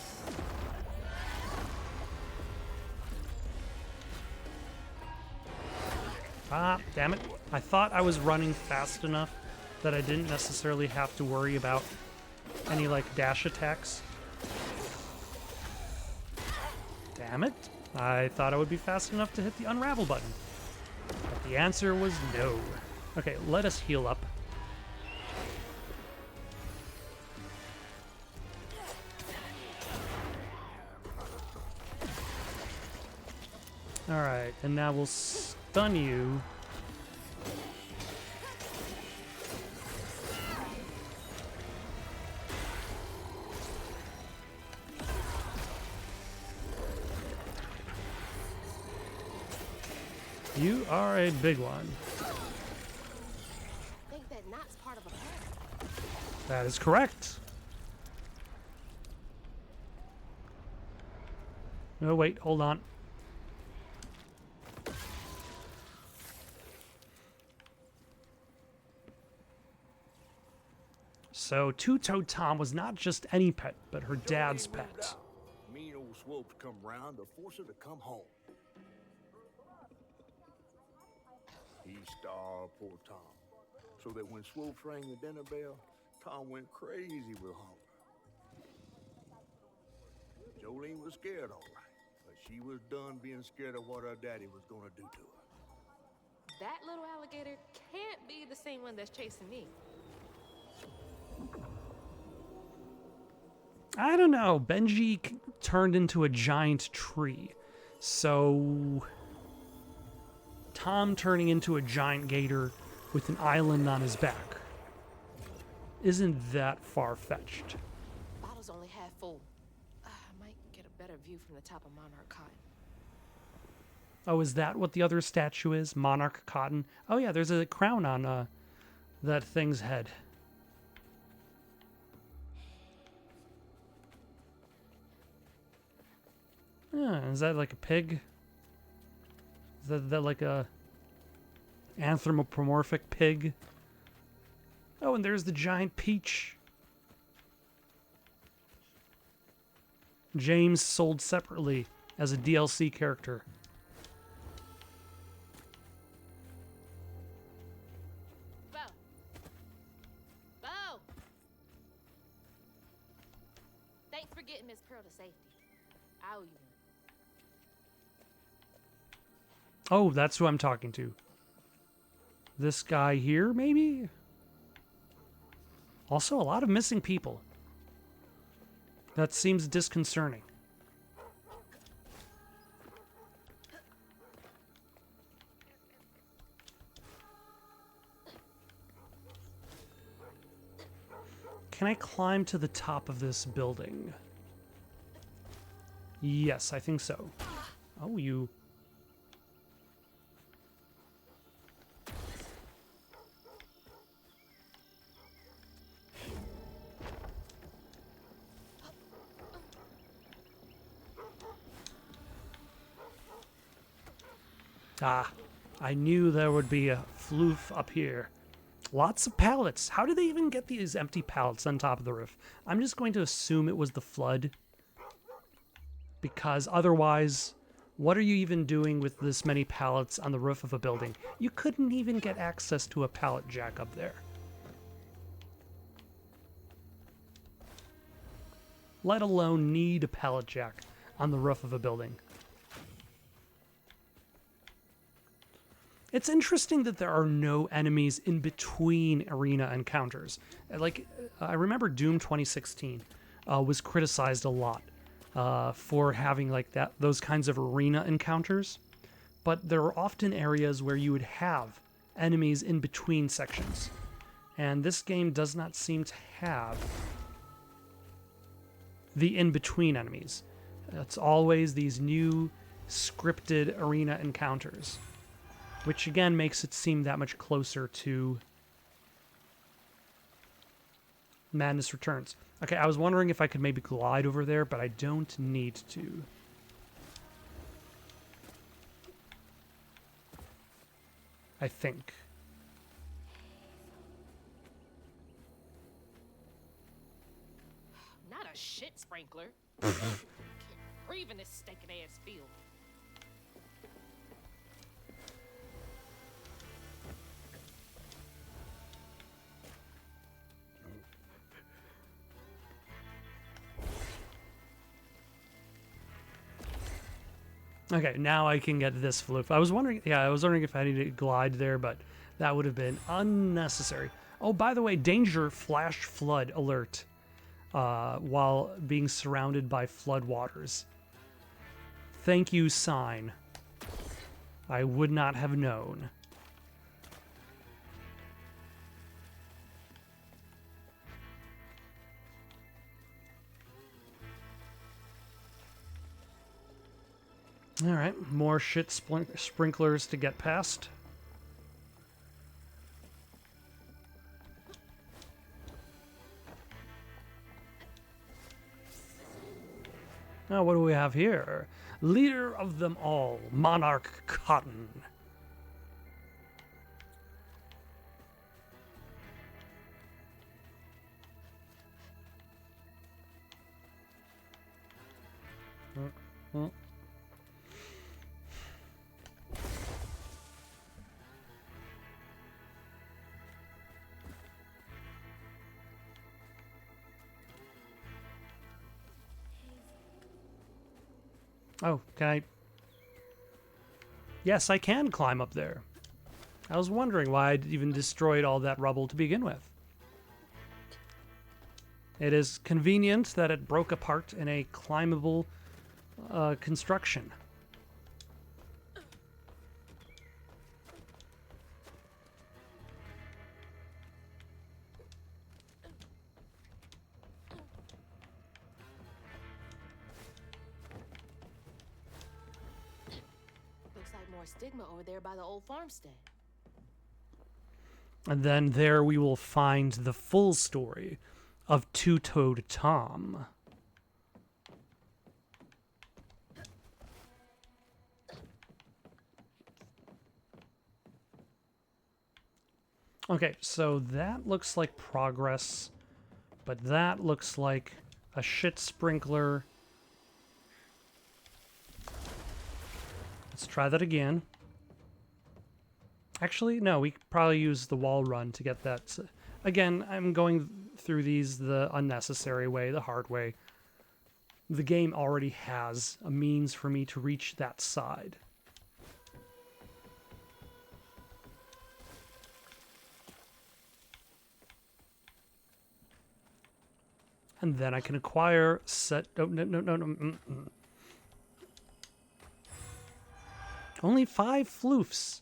Ah, damn it. I thought I was running fast enough that I didn't necessarily have to worry about any, like, dash attacks. Damn it. I thought I would be fast enough to hit the unravel button. But the answer was no. Okay, let us heal up. Alright, and now we'll stun you. You are a big one. I think that knot's part of a pattern. That is correct. No, wait, hold on. So, Two-Toed Tom was not just any pet, but her dad's Jolene moved pet. out. Mean old Swope's come round to force her to come home. He starved poor Tom, so that when Swope rang the dinner bell, Tom went crazy with hunger. Jolene was scared, all right, but she was done being scared of what her daddy was gonna do to her. That little alligator can't be the same one that's chasing me. I don't know. Benji turned into a giant tree. So, Tom turning into a giant gator with an island on his back isn't that far-fetched. Bottle's only half full. I might get a better view from the top of Monarch Cotton. Oh, is that what the other statue is? Monarch Cotton? Oh yeah, there's a crown on that thing's head. Is that like a pig? Is that like a anthropomorphic pig? Oh, and there's the giant peach. James sold separately as a DLC character. Bo! Bo! Thanks for getting Miss Pearl to safety. I owe you one. Oh, that's who I'm talking to. This guy here, maybe? Also, a lot of missing people. That seems disconcerting. Can I climb to the top of this building? Yes, I think so. Oh, you... Ah, I knew there would be a floof up here. Lots of pallets. How did they even get these empty pallets on top of the roof? I'm just going to assume it was the flood. Because otherwise, what are you even doing with this many pallets on the roof of a building? You couldn't even get access to a pallet jack up there. Let alone need a pallet jack on the roof of a building. It's interesting that there are no enemies in between arena encounters. Like, I remember Doom 2016 was criticized a lot for having like those kinds of arena encounters, but there are often areas where you would have enemies in between sections, and this game does not seem to have the in-between enemies. It's always these new scripted arena encounters, which again makes it seem that much closer to Madness Returns. Okay, I was wondering if I could maybe glide over there, but I don't need to. I think. Not a shit sprinkler. Can't breathe in this stinking ass field. Okay, now I can get this floof. I was wondering if I needed to glide there, but that would have been unnecessary. Oh, by the way, danger, flash flood alert while being surrounded by flood waters. Thank you, sign. I would not have known. All right, more shit sprinklers to get past. Now, what do we have here? Leader of them all, Monarch Cotton. Oh, can I? Yes, I can climb up there. I was wondering why I'd even destroyed all that rubble to begin with. It is convenient that it broke apart in a climbable construction. Looks like more stigma over there by the old farmstead. And then there we will find the full story of Two-Toed Tom. Okay, so that looks like progress, but that looks like a shit sprinkler. Let's try that again. Actually, no, we probably use the wall run to get that. Again, I'm going through these the unnecessary way, the hard way. The game already has a means for me to reach that side. And then I can acquire set... Oh, no. Only 5 floofs.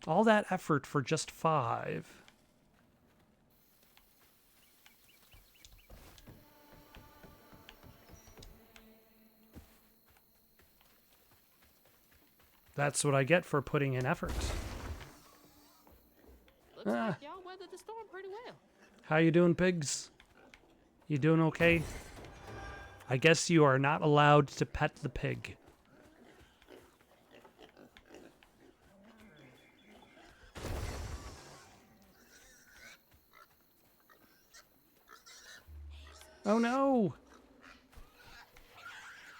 All that effort for just 5. That's what I get for putting in effort. Looks like y'all weathered the storm pretty well. How you doing, pigs? You doing okay? I guess you are not allowed to pet the pig. Oh no!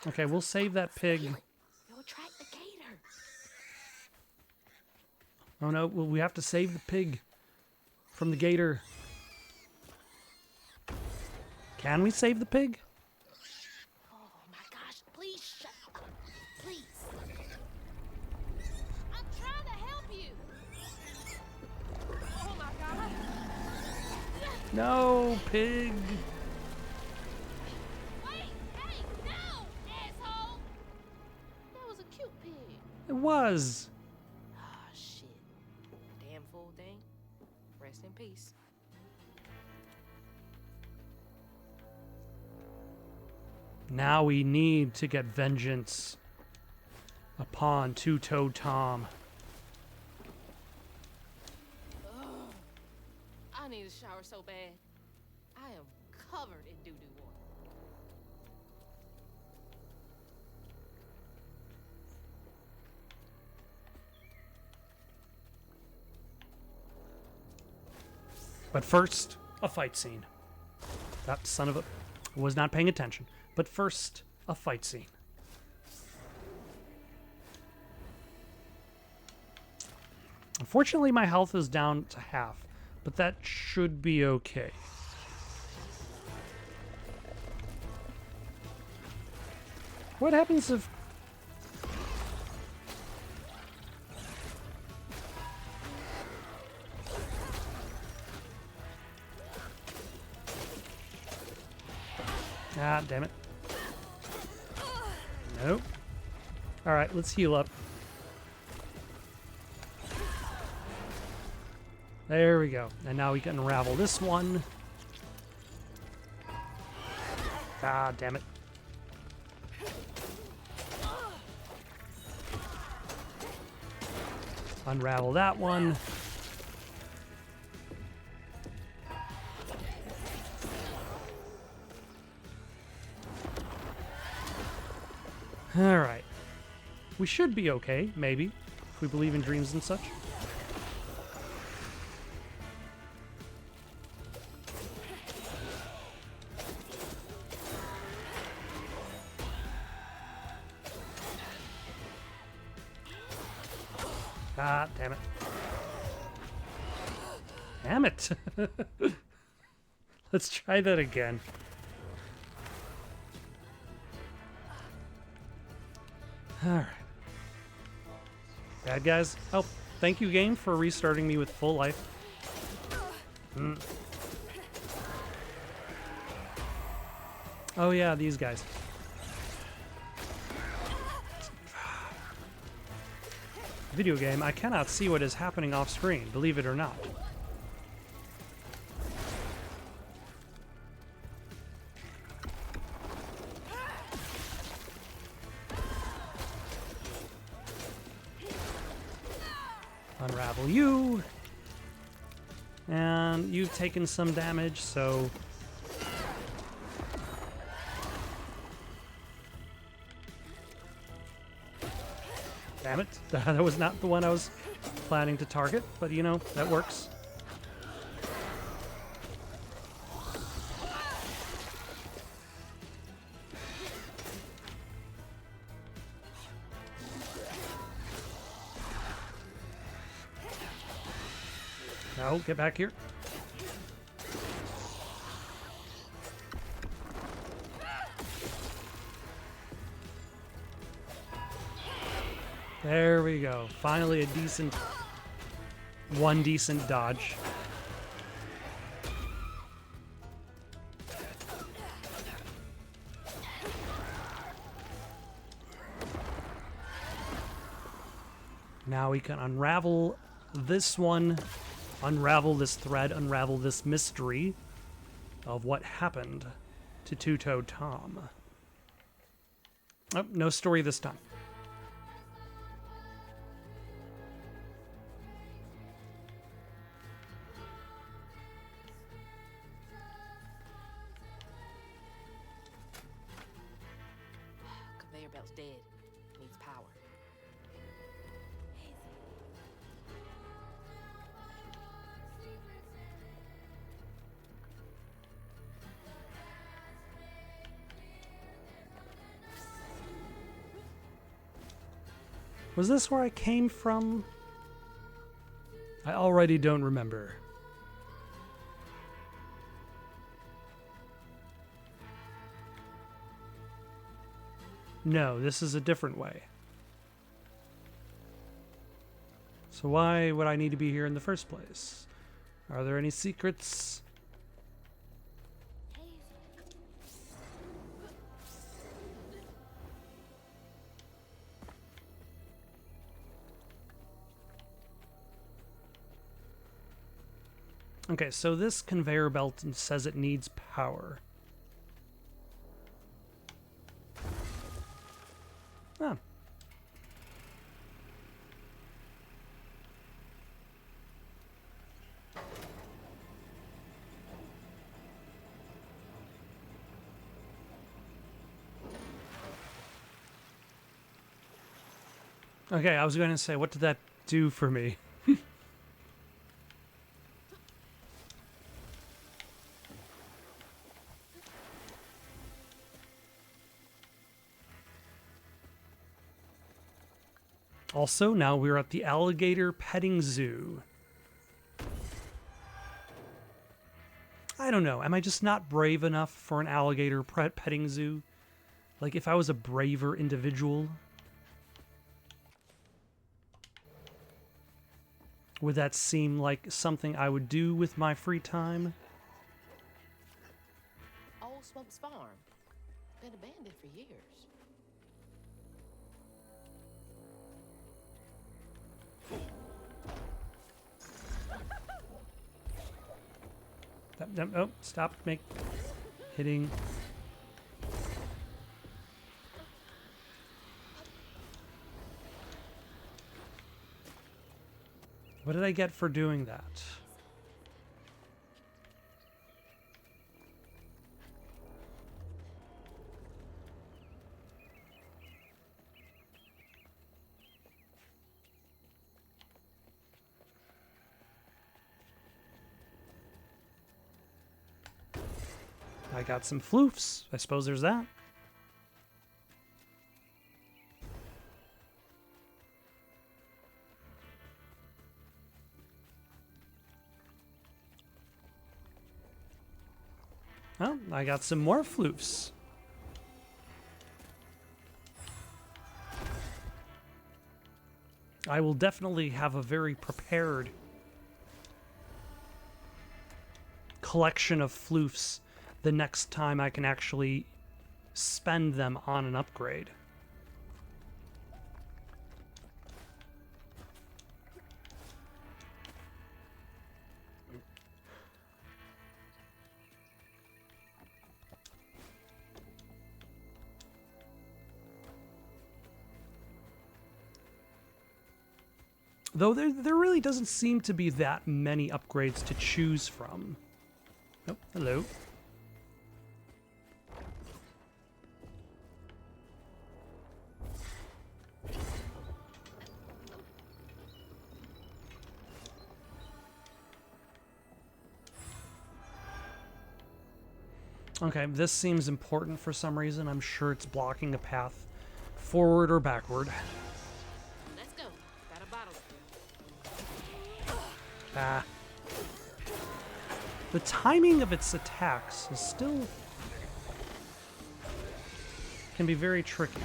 Okay, we'll save that pig. You'll attract the gator. Oh no, well, we have to save the pig from the gator. Can we save the pig? Oh my gosh, please shut up. Please. I'm trying to help you. Oh my god. No, pig. Wait, hey, no, asshole. That was a cute pig. It was. Ah, shit. Damn fool thing. Rest in peace. Now we need to get vengeance upon Two-Toed Tom. I need a shower so bad. I am covered in doo-doo water. But first, a fight scene. That son of a was not paying attention. But first, a fight scene. Unfortunately, my health is down to half, but that should be okay. What happens if... Ah, damn it. Nope. Alright, let's heal up. There we go. And now we can unravel this one. Ah, damn it. Unravel that one. Alright. We should be okay, maybe, if we believe in dreams and such. Ah, damn it. Damn it. Let's try that again. Alright. Bad guys. Oh, thank you, game, for restarting me with full life. Oh yeah, these guys. Video game, I cannot see what is happening off screen, believe it or not. Unravel you. And you've taken some damage, so... Damn it. That was not the one I was planning to target, but you know, that works. No, get back here. There we go. Finally a decent... one decent dodge. Now we can unravel this one, unravel this thread, unravel this mystery of what happened to Two-Toed Tom. Oh, no story this time. Conveyor belt's dead. Needs power. Was this where I came from? I already don't remember. No, this is a different way. So why would I need to be here in the first place? Are there any secrets? Okay, so this conveyor belt says it needs power. Ah. Okay, I was going to say, what did that do for me? Also, now we're at the alligator petting zoo. I don't know. Am I just not brave enough for an alligator petting zoo? Like, if I was a braver individual, would that seem like something I would do with my free time? Old Smokes Farm. Been abandoned for years. Oh, stop hitting. What did I get for doing that? I got some floofs. I suppose there's that. Well, I got some more floofs. I will definitely have a very prepared collection of floofs the next time I can actually spend them on an upgrade. Though there really doesn't seem to be that many upgrades to choose from. Oh, hello. Okay, this seems important for some reason. I'm sure it's blocking a path forward or backward. Let's go. Got a bottle. Ah. The timing of its attacks is still... can be very tricky.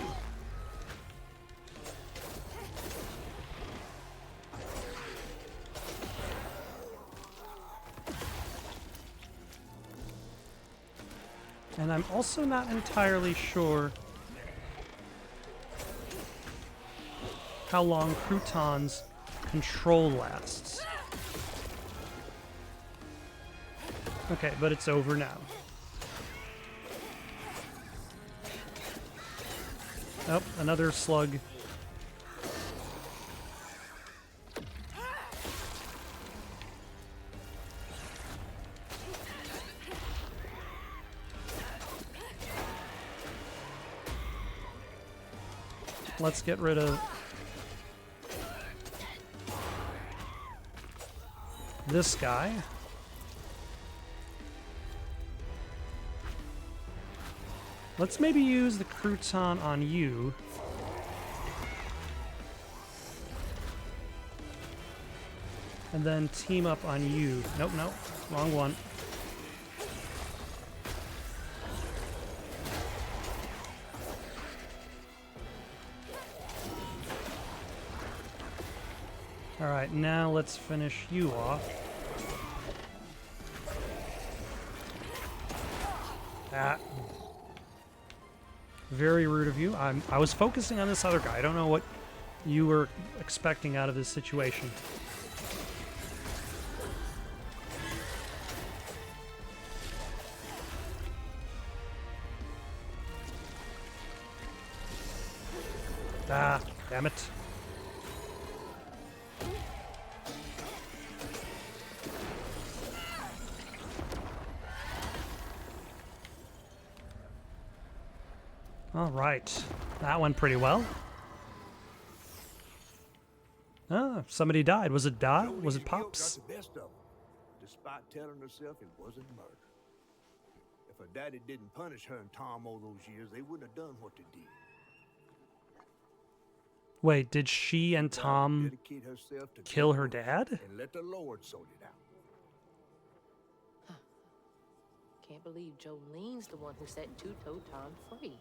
And I'm also not entirely sure how long Crouton's control lasts. Okay, but it's over now. Oh, another slug. Let's get rid of this guy. Let's maybe use the crouton on you. And then team up on you. Nope, nope. Wrong one. Alright, now let's finish you off. Ah. Very rude of you. I was focusing on this other guy. I don't know what you were expecting out of this situation. Ah, damn it. All right, that went pretty well. Ah, somebody died. Was it Dot? Was it Pops? Got the best of him, despite telling herself it wasn't murder. If her daddy didn't punish her and Tom all those years, they wouldn't have done what they did. Wait, did she and Tom Dedicate herself to kill good her works dad? and let the Lord sort it out. Can't believe Jolene's the one who set Two-Toe Tom free.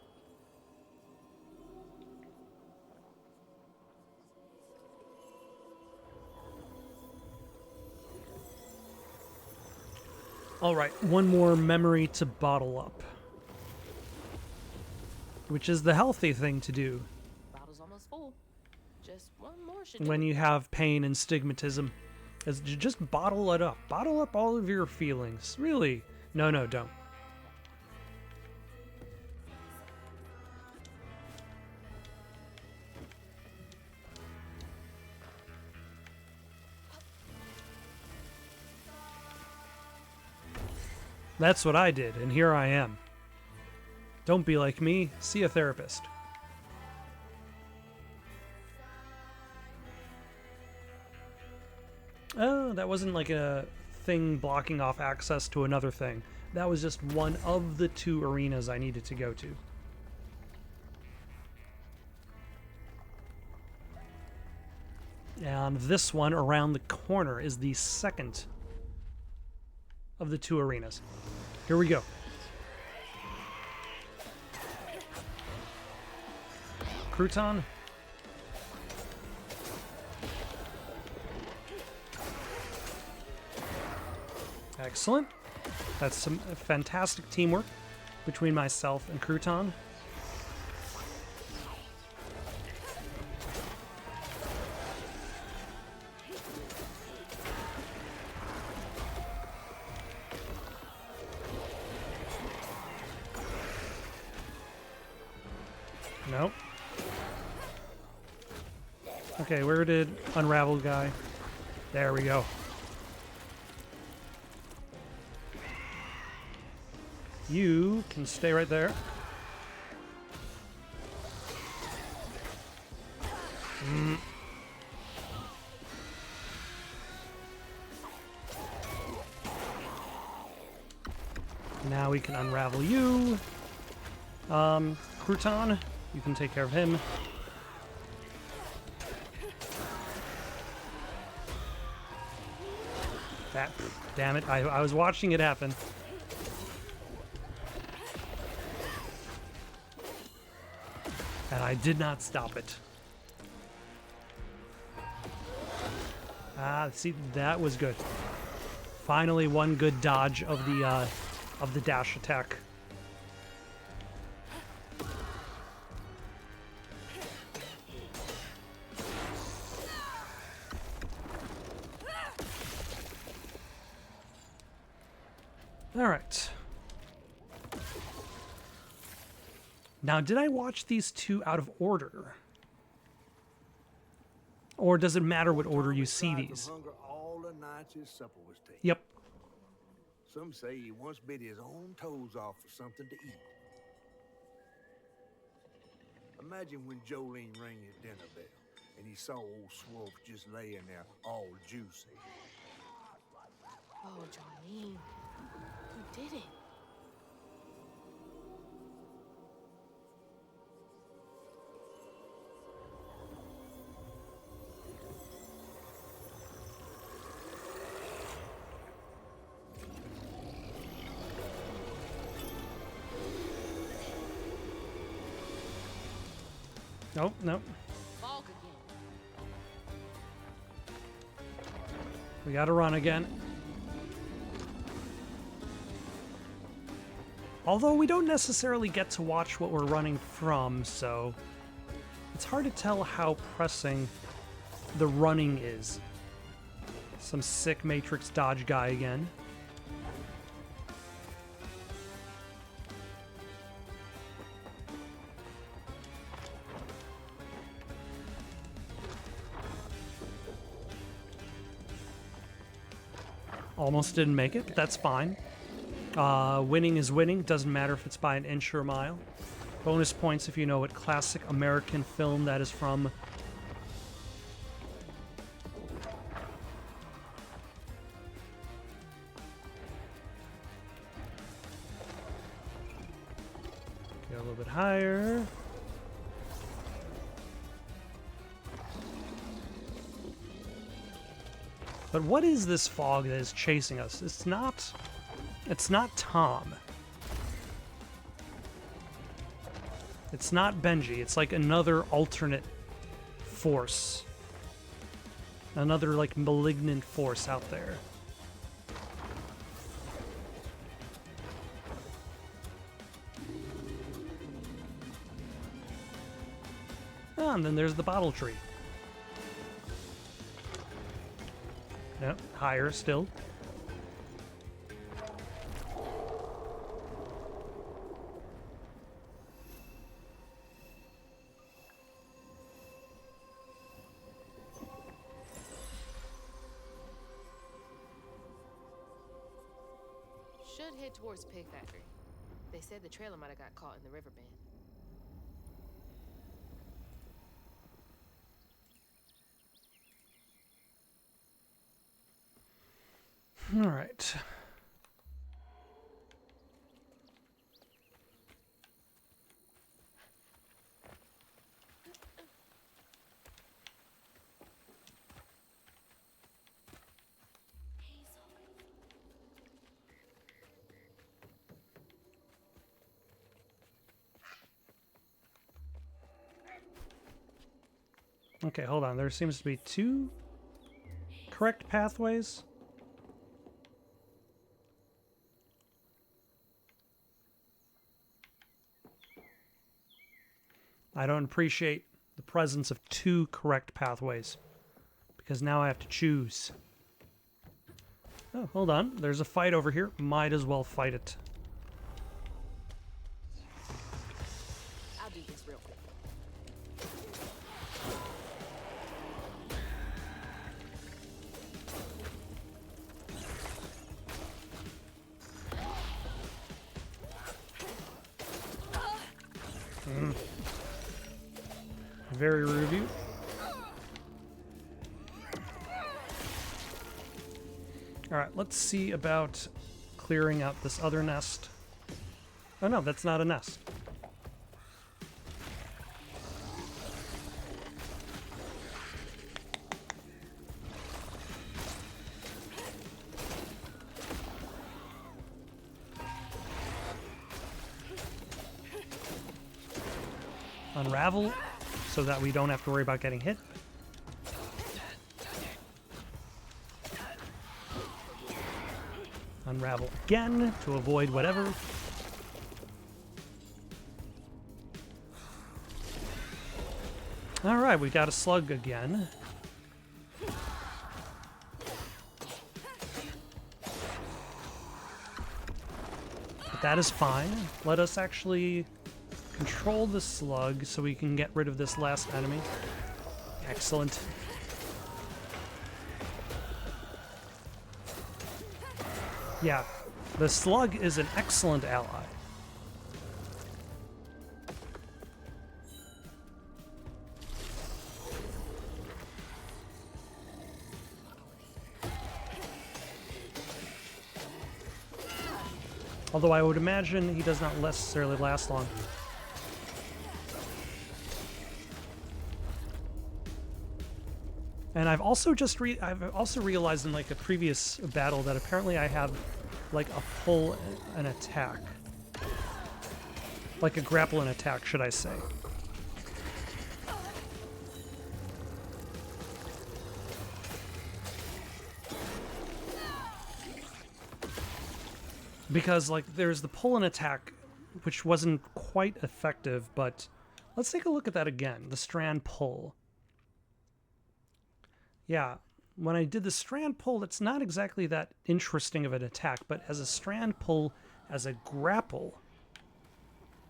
All right, one more memory to bottle up, which is the healthy thing to do Bottle's almost full. Just one more should do when it. you have pain and stigmatism. Is just bottle it up. Bottle up all of your feelings. Really. No, don't. That's what I did, and here I am. Don't be like me. See a therapist. Oh, that wasn't like a thing blocking off access to another thing. That was just one of the 2 arenas I needed to go to. And this one around the corner is the second of the 2 arenas. Here we go. Crouton. Excellent. That's some fantastic teamwork between myself and Crouton. Nope. Okay, where did Unraveled guy? There we go. You can stay right there. Now we can unravel you. Crouton, you can take care of him. That, damn it, I was watching it happen. And I did not stop it. Ah, see, that was good. Finally, one good dodge of the dash attack. All right. Now, did I watch these 2 out of order? Or does it matter what order you see Cried from these? hunger all the nights his supper was taken. Yep. Some say he once bit his own toes off for something to eat. Imagine when Jolene rang his dinner bell and he saw old Swolf just laying there all juicy. Oh, Jolene. You did it. Nope, nope. Fog again. We gotta run again. Although we don't necessarily get to watch what we're running from, so it's hard to tell how pressing the running is. Some sick Matrix dodge guy again. Almost didn't make it, but that's fine. Winning is winning, doesn't matter if it's by an inch or a mile. Bonus points if you know what classic American film that is from. Get a little bit higher. But what is this fog that is chasing us? It's not Tom. It's not Benji. It's like another alternate force. Another like malignant force out there. Oh, and then there's the bottle tree. Yep, higher still. Should head towards Pig Factory. They said the trailer might have got caught in the river bend. All right. Okay, hold on. There seems to be two correct pathways. I don't appreciate the presence of two correct pathways, because now I have to choose. Oh, hold on. There's a fight over here. Might as well fight it. I'll do this real quick. Very rude of you. Alright, let's see about clearing out this other nest. Oh no, that's not a nest. Unravel, so that we don't have to worry about getting hit. Unravel again to avoid whatever. Alright, we got a slug again. But that is fine. Let us actually control the slug so we can get rid of this last enemy. Excellent. Yeah, the slug is an excellent ally. Although I would imagine he does not necessarily last long. And I've also realized in like a previous battle that apparently I have like a pull and attack. Like a grapple and attack, should I say. Because, like, there's the pull and attack, which wasn't quite effective, but let's take a look at that again. The strand pull. Yeah, when I did the strand pull, it's not exactly that interesting of an attack, but as a strand pull, as a grapple,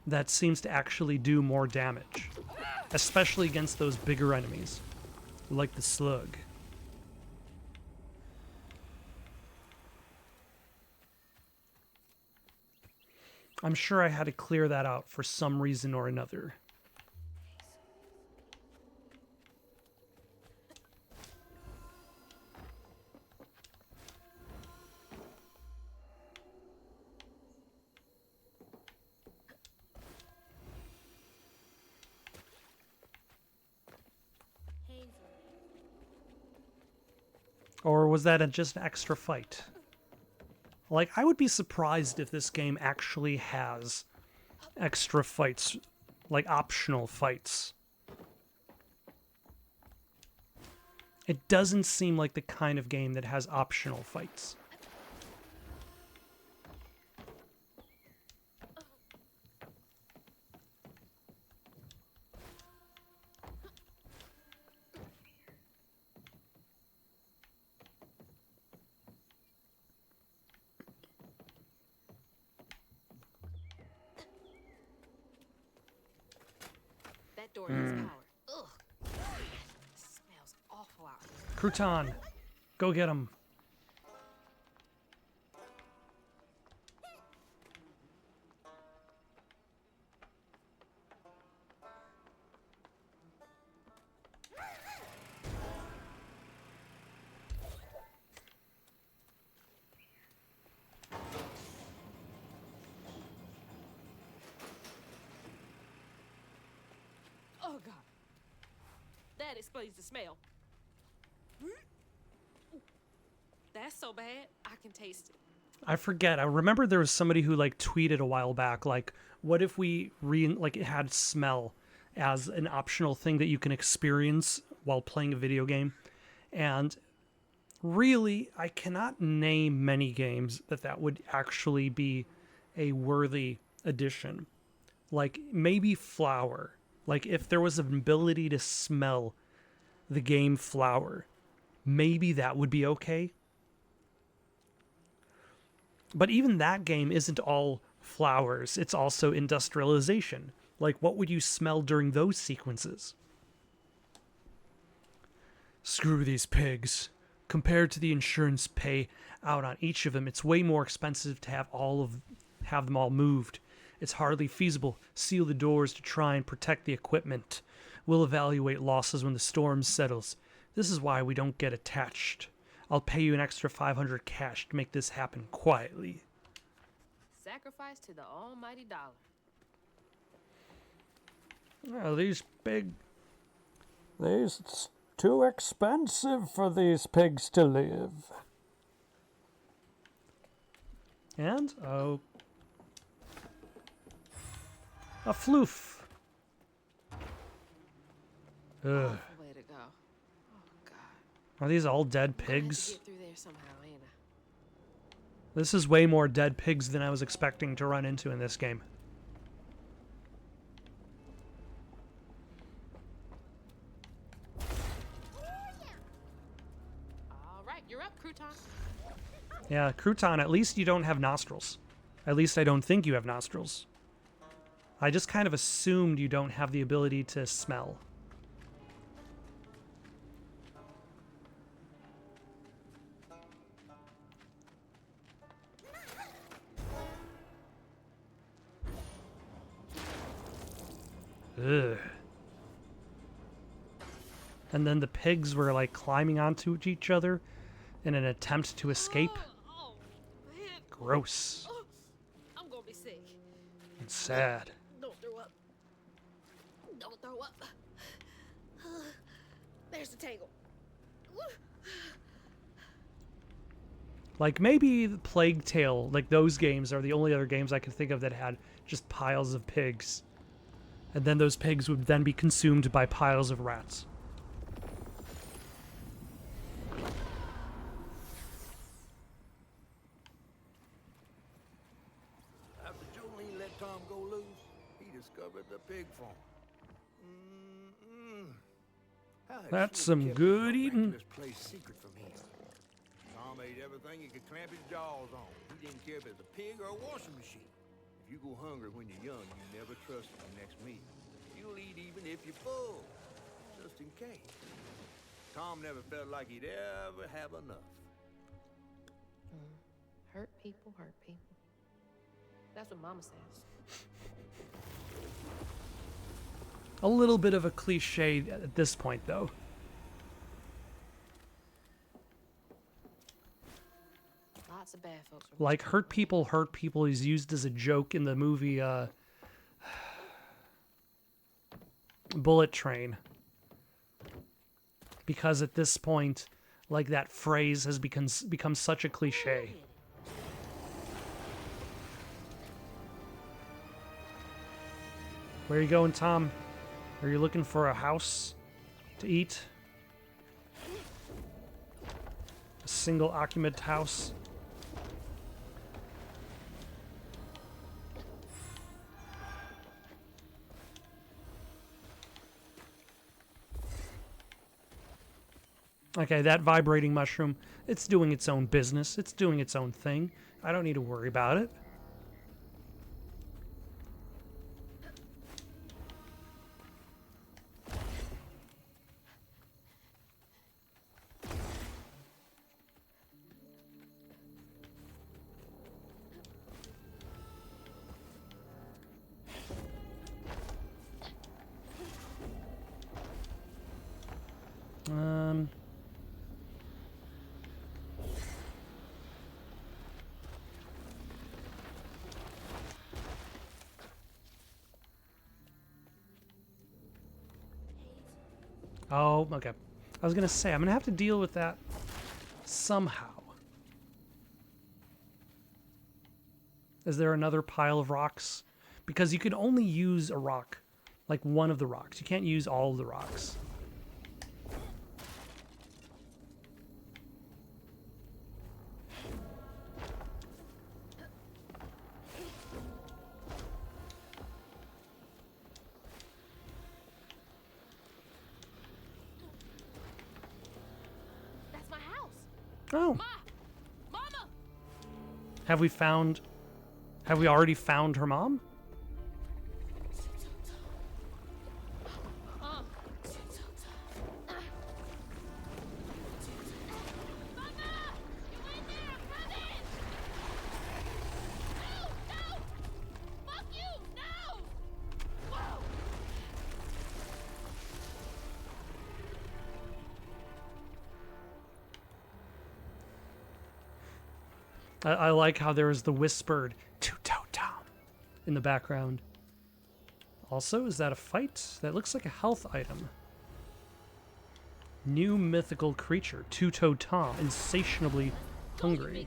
that seems to actually do more damage, especially against those bigger enemies, like the slug. I'm sure I had to clear that out for some reason or another. Or was that just an extra fight? Like, I would be surprised if this game actually has extra fights, like optional fights. It doesn't seem like the kind of game that has optional fights. That door needs power. Ugh. Smells awful out here. Crouton, go get him. Oh, God. That explains the smell. That's so bad, I can taste it. I forget. I remember there was somebody who like tweeted a while back, like, what if we it had smell as an optional thing that you can experience while playing a video game? And really, I cannot name many games that would actually be a worthy addition. Like, maybe Flower. Like, if there was an ability to smell the game Flower, maybe that would be okay. But even that game isn't all flowers. It's also industrialization. Like, what would you smell during those sequences? Screw these pigs. Compared to the insurance pay out on each of them, it's way more expensive to have them all moved. It's hardly feasible. Seal the doors to try and protect the equipment. We'll evaluate losses when the storm settles. This is why we don't get attached. I'll pay you an extra 500 cash to make this happen quietly. Sacrifice to the almighty dollar. It's too expensive for these pigs to live. And, a floof. Ugh. Awful way to go. Oh, God. Are these all dead I have to pigs? get through there somehow, ain't I? This is way more dead pigs than I was expecting to run into in this game. All right, you're up, Crouton. Yeah, Crouton, at least you don't have nostrils. At least I don't think you have nostrils. I just kind of assumed you don't have the ability to smell. Ugh. And then the pigs were like climbing onto each other in an attempt to escape. Oh, man. Gross Oh, I'm gonna be sick. and sad. Don't throw up. Don't throw up. There's the tangle. Like, maybe the Plague Tale, like those games are the only other games I could think of that had just piles of pigs. And then those pigs would then be consumed by piles of rats. Tom go loose, he discovered the pig farm. How had That's Slick some kept good this eating. miraculous place secret from him? Tom ate everything he could clamp his jaws on. He didn't care if it was a pig or a washing machine. If you go hungry when you're young, you never trust your next meal. You'll eat even if you're full, just in case. Tom never felt like he'd ever have enough. Hurt people hurt people. That's what Mama says. A little bit of a cliche at this point, though. Lots of bad folks. Like, hurt people is used as a joke in the movie Bullet Train. Because at this point, like, that phrase has become such a cliche. Where are you going, Tom? Are you looking for a house to eat? A single occupant house? Okay, that vibrating mushroom, it's doing its own business. It's doing its own thing. I don't need to worry about it. Oh, okay. I was gonna say, I'm gonna have to deal with that somehow. Is there another pile of rocks? Because you can only use a rock, like one of the rocks. You can't use all of the rocks. That's my house. Oh. Mama! Have we already found her mom? I like how there is the whispered "Two-Toe Tom" in the background. Also, is that a fight? That looks like a health item. New mythical creature, Two-Toe Tom, insatiably hungry.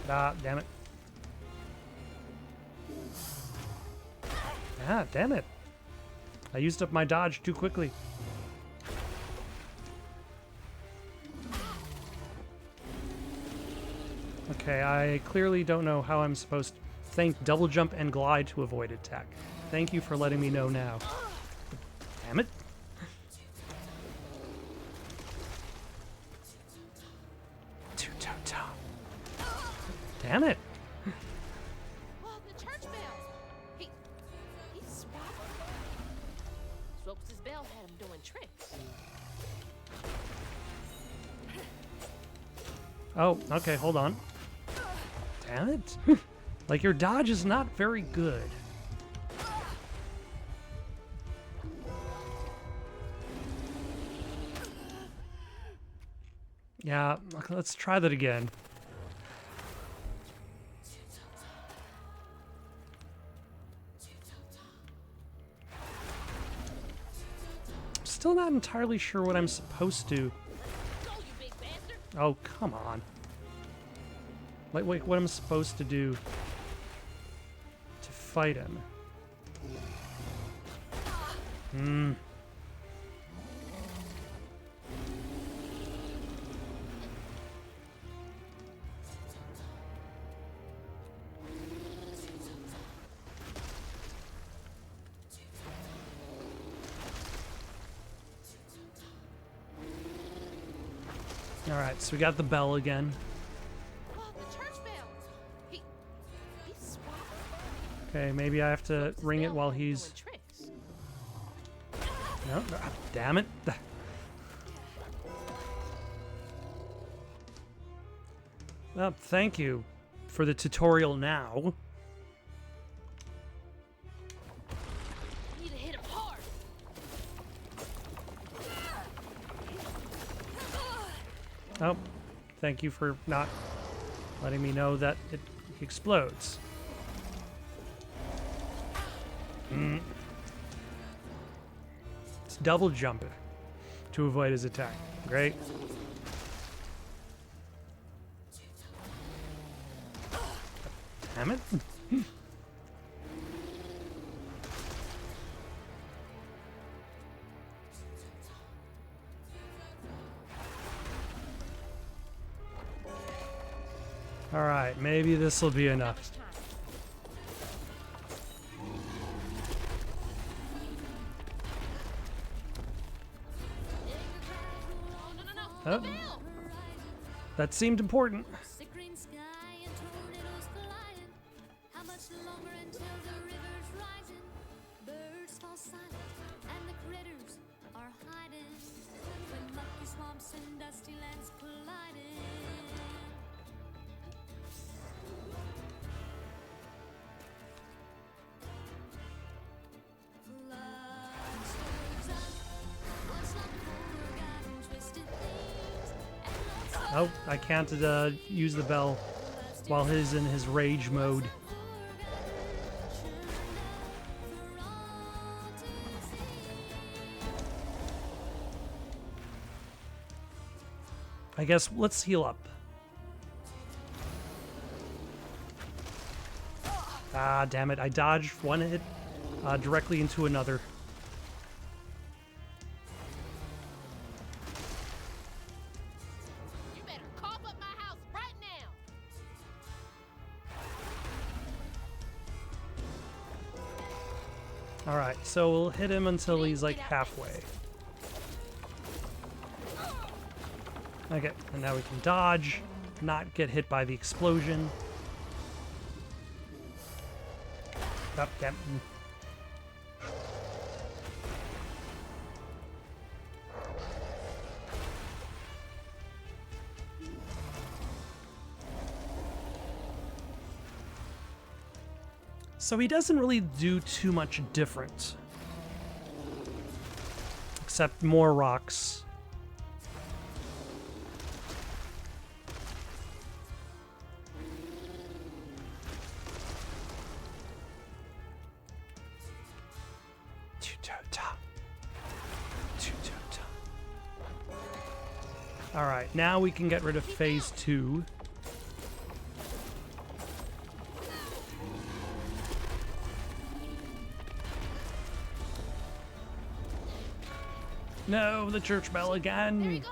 Ah, damn it. Ah, damn it. I used up my dodge too quickly. Okay, I clearly don't know how I'm supposed to thank double jump and glide to avoid attack. Thank you for letting me know now. Damn it. Two-Toe Tom. Damn it. Well, the church bell. He swapped. Swopes' bell had him doing tricks. Oh, okay, hold on. Damn it. Like, your dodge is not very good. Yeah, let's try that again. Still not entirely sure what I'm supposed to. Oh, come on. Like, wait, what I'm supposed to do to fight him. All right, so we got the bell again. Oh, the church bell. He's swapping. Okay, maybe I have to ring it while he's... Doing tricks. No, damn it. Well, thank you for the tutorial now. I need to hit him hard. Oh, thank you for not letting me know that it explodes. It's double jumping to avoid his attack. Great. Damn it. All right, maybe this will be enough. No. Oh, that seemed important. Sick green sky and tornadoes colliding. How much longer until the river's rising? Birds fall silent and the critters are hiding. When mucky swamps and dusty lands colliding. Monsters up. What's not forgotten, twisted things and lots of Oh, I can't use the bell while he's in his rage mode. I guess let's heal up. Ah, damn it. I dodged one hit directly into another. You better cough up my house right now. Alright, so we'll hit him until he's like halfway. Okay, and now we can dodge, not get hit by the explosion. Oh, damn. So he doesn't really do too much different. Except more rocks. Alright, now we can get rid of phase 2. No, the church bell There he again. goes.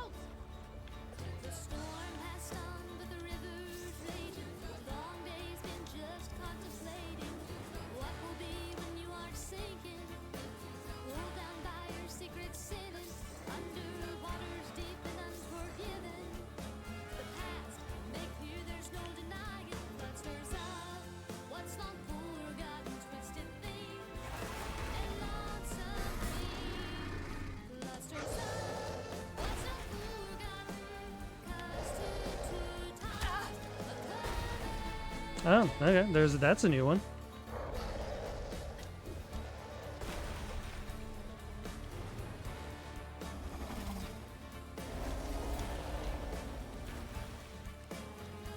The storm has stung, but the river's raging. Long day's been just contemplating. What will be when you are sinking? Pulled down by your secret sin. Under waters deep and unforgiven. The past, make clear there's no denying. Blood stirs up what's long forgotten, twisted things and lots of things. Blood stirs up what's long forgotten, 'cause to time a Oh, okay, that's a new one.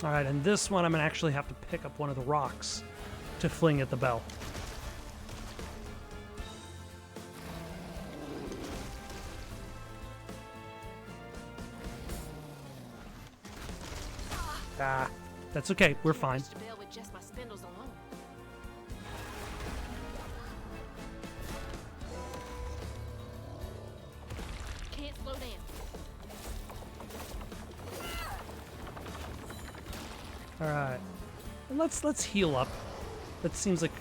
Alright, and this one I'm gonna actually have to pick up one of the rocks to fling at the bell. Ah, that's okay, we're fine. Pushed the bell with just my spindles alone. Can't slow down. Alright. And let's heal up. That seems like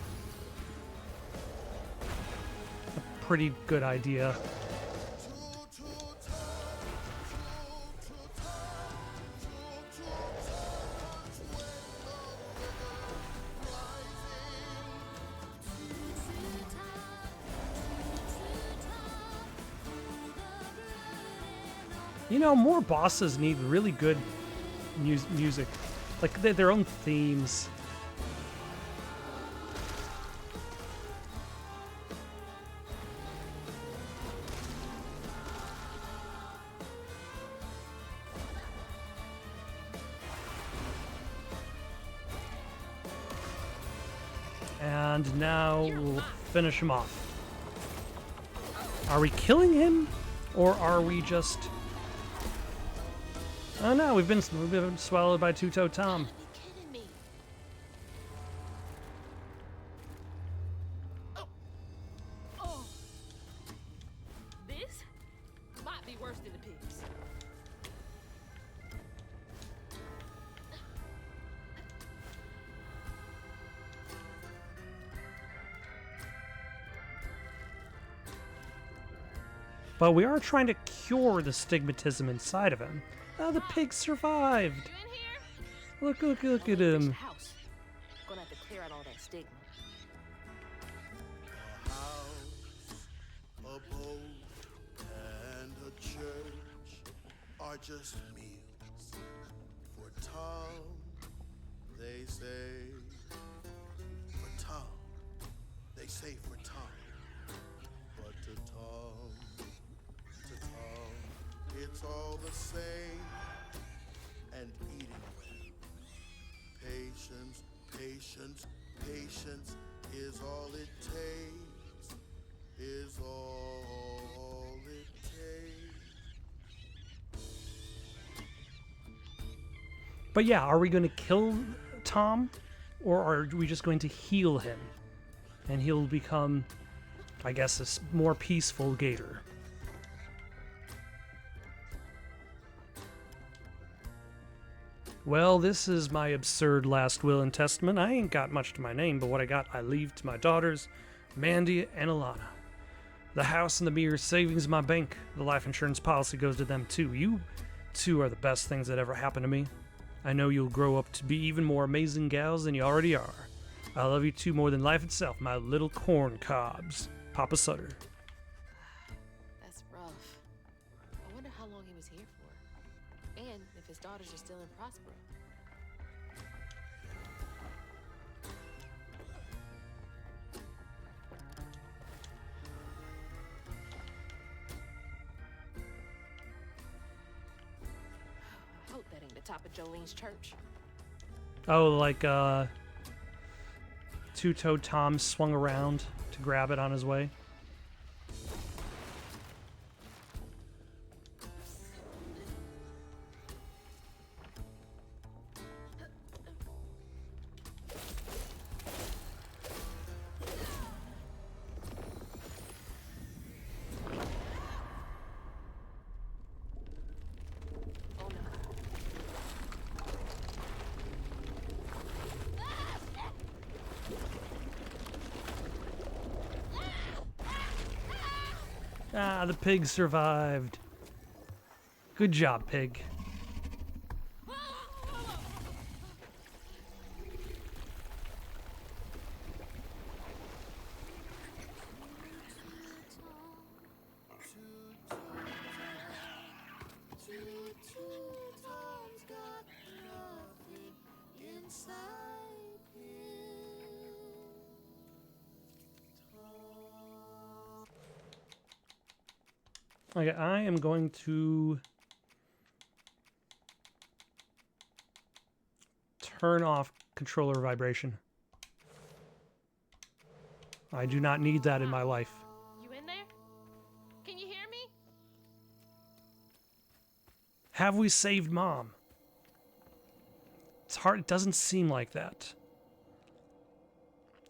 a pretty good idea. You know, more bosses need really good music. Like, their own themes. And now we'll finish him off. Are we killing him? Or are we just... Oh no, we've been swallowed by Two-Toed Tom. You kidding me? Oh. This might be worse than the pigs. But we are trying to cure the stigmatism inside of him. Oh, the pig survived. You in here? Look at him. House. Gonna have to clear out all that stigma. A house, a boat, and a church are just meals for Tom, they say. For Tom, they say for Tom. But to Tom, it's all the same. And eating well. Patience, patience, patience is all it takes. Is all it takes. But yeah, are we going to kill Tom? Or are we just going to heal him? And he'll become, I guess, a more peaceful Gator. Well, this is my absurd last will and testament. I ain't got much to my name, but what I got I leave to my daughters, Mandy and Alana. The house and the mere savings in my bank. The life insurance policy goes to them too. You two are the best things that ever happened to me. I know you'll grow up to be even more amazing gals than you already are. I love you two more than life itself, my little corn cobs. Papa Sutter. That's rough. I wonder how long he was here for. And if his daughters are still in Prospero. I hope that ain't the top of Jolene's church. Oh, like, Two-Toed Tom swung around to grab it on his way. Oh no. Ah, the pig survived. Good job, pig. Tom's got nothing inside him. Okay, I am going to turn off controller vibration. I do not need that in my life. You in there? Can you hear me? Have we saved Mom? It's hard. It doesn't seem like that.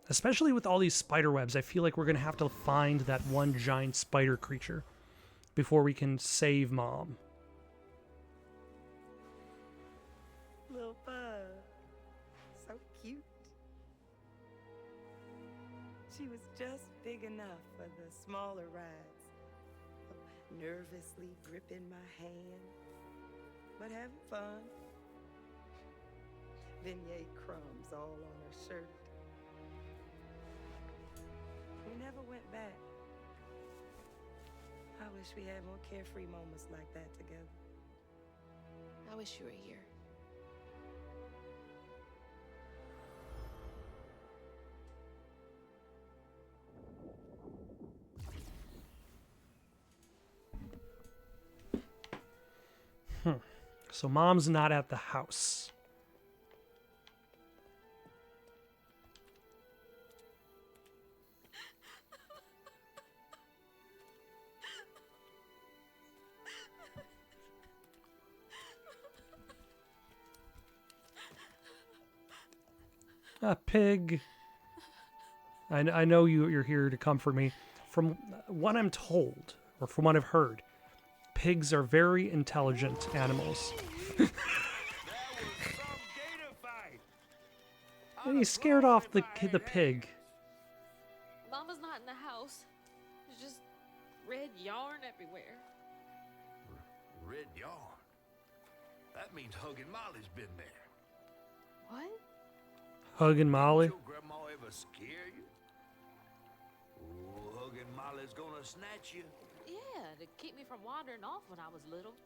Especially with all these spider webs, I feel like we're going to have to find that one giant spider creature before we can save Mom. Little bug. So cute. She was just big enough for the smaller rides. Nervously gripping my hand, but having fun. Vignette crumbs all on her shirt. We never went back. I wish we had more carefree moments like that together. I wish you were here. So Mom's not at the house. Pig. I know you're here to comfort me. From what I'm told, or from what I've heard, pigs are very intelligent animals. That was some gator fight. And he scared off the pig. Mama's not in the house. There's just red yarn everywhere. Red yarn. That means Huggin' Molly's been there. What? Hugging Molly. Did your grandma ever scare you? Oh, Huggin' Molly's gonna snatch you. Yeah, to keep me from wandering off when I was little.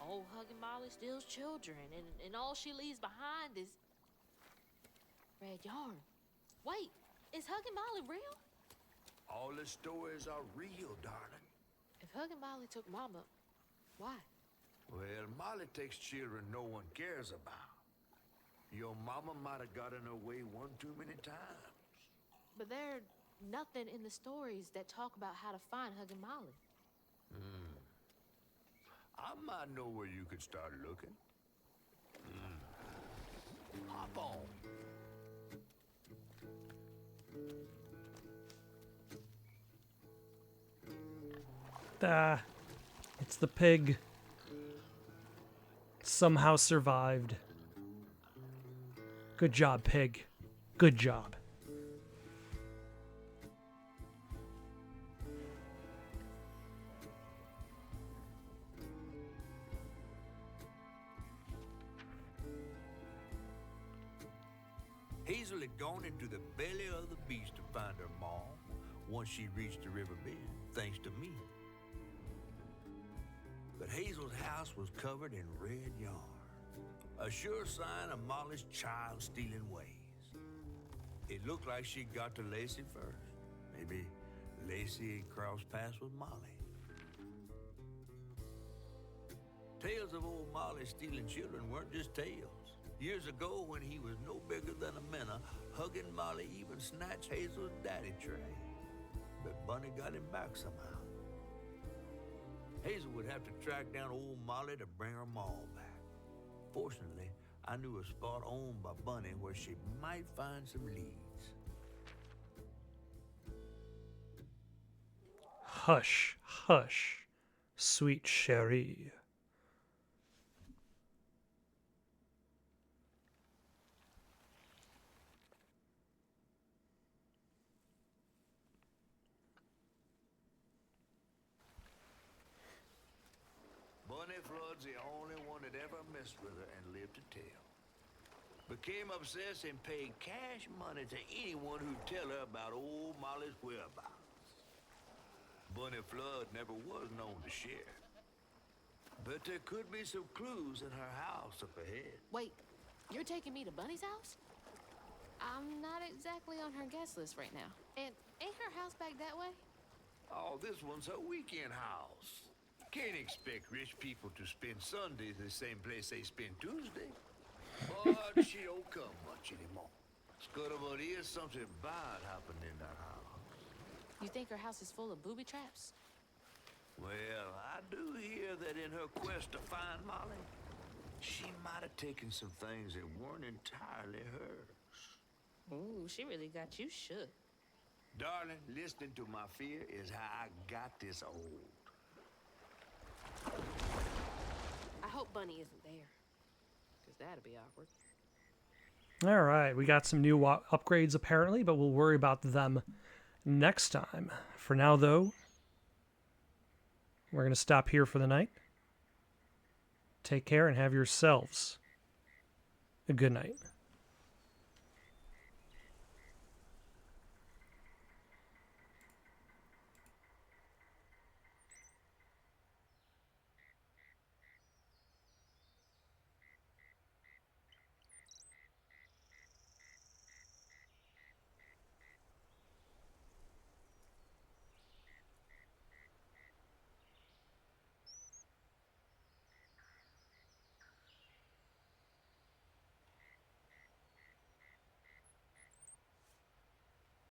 Old Huggin' Molly steals children, and all she leaves behind is red yarn. Wait, is Huggin' Molly real? All the stories are real, darling. If Huggin' Molly took Mama, why? Well, Molly takes children no one cares about. Your mama might have gotten away one too many times. But there's nothing in the stories that talk about how to find Huggin' Molly. I might know where you could start looking. Hop on. It's the pig. Somehow survived. Good job, pig. Good job. Hazel had gone into the belly of the beast to find her mom once she reached the river bed, thanks to me. But Hazel's house was covered in red yarn, a sure sign of Molly's child-stealing ways. It looked like she got to Lacey first. Maybe Lacey had crossed paths with Molly. Tales of old Molly stealing children weren't just tales. Years ago, when he was no bigger than a minnow, Huggin' Molly even snatched Hazel's daddy Trey. But Bunny got him back somehow. Hazel would have to track down old Molly to bring her mom back. Fortunately, I knew a spot owned by Bunny where she might find some leads. Hush, hush, sweet Cherie. Bunny Flood's the only one that ever messed with her and lived to tell. Became obsessed and paid cash money to anyone who'd tell her about old Molly's whereabouts. Bunny Flood never was known to share. But there could be some clues in her house up ahead. Wait, you're taking me to Bunny's house? I'm not exactly on her guest list right now. And ain't her house back that way? Oh, this one's her weekend house. Can't expect rich people to spend Sundays the same place they spend Tuesday. But she don't come much anymore. But is something bad happened in that house. You think her house is full of booby traps? Well, I do hear that in her quest to find Molly, she might have taken some things that weren't entirely hers. Ooh, she really got you shook. Darling, listening to my fear is how I got this old. I hope Bunny isn't there, because that'd be awkward. All right, we got some new upgrades apparently, but we'll worry about them next time. For now, though, we're going to stop here for the night. Take care and have yourselves a good night.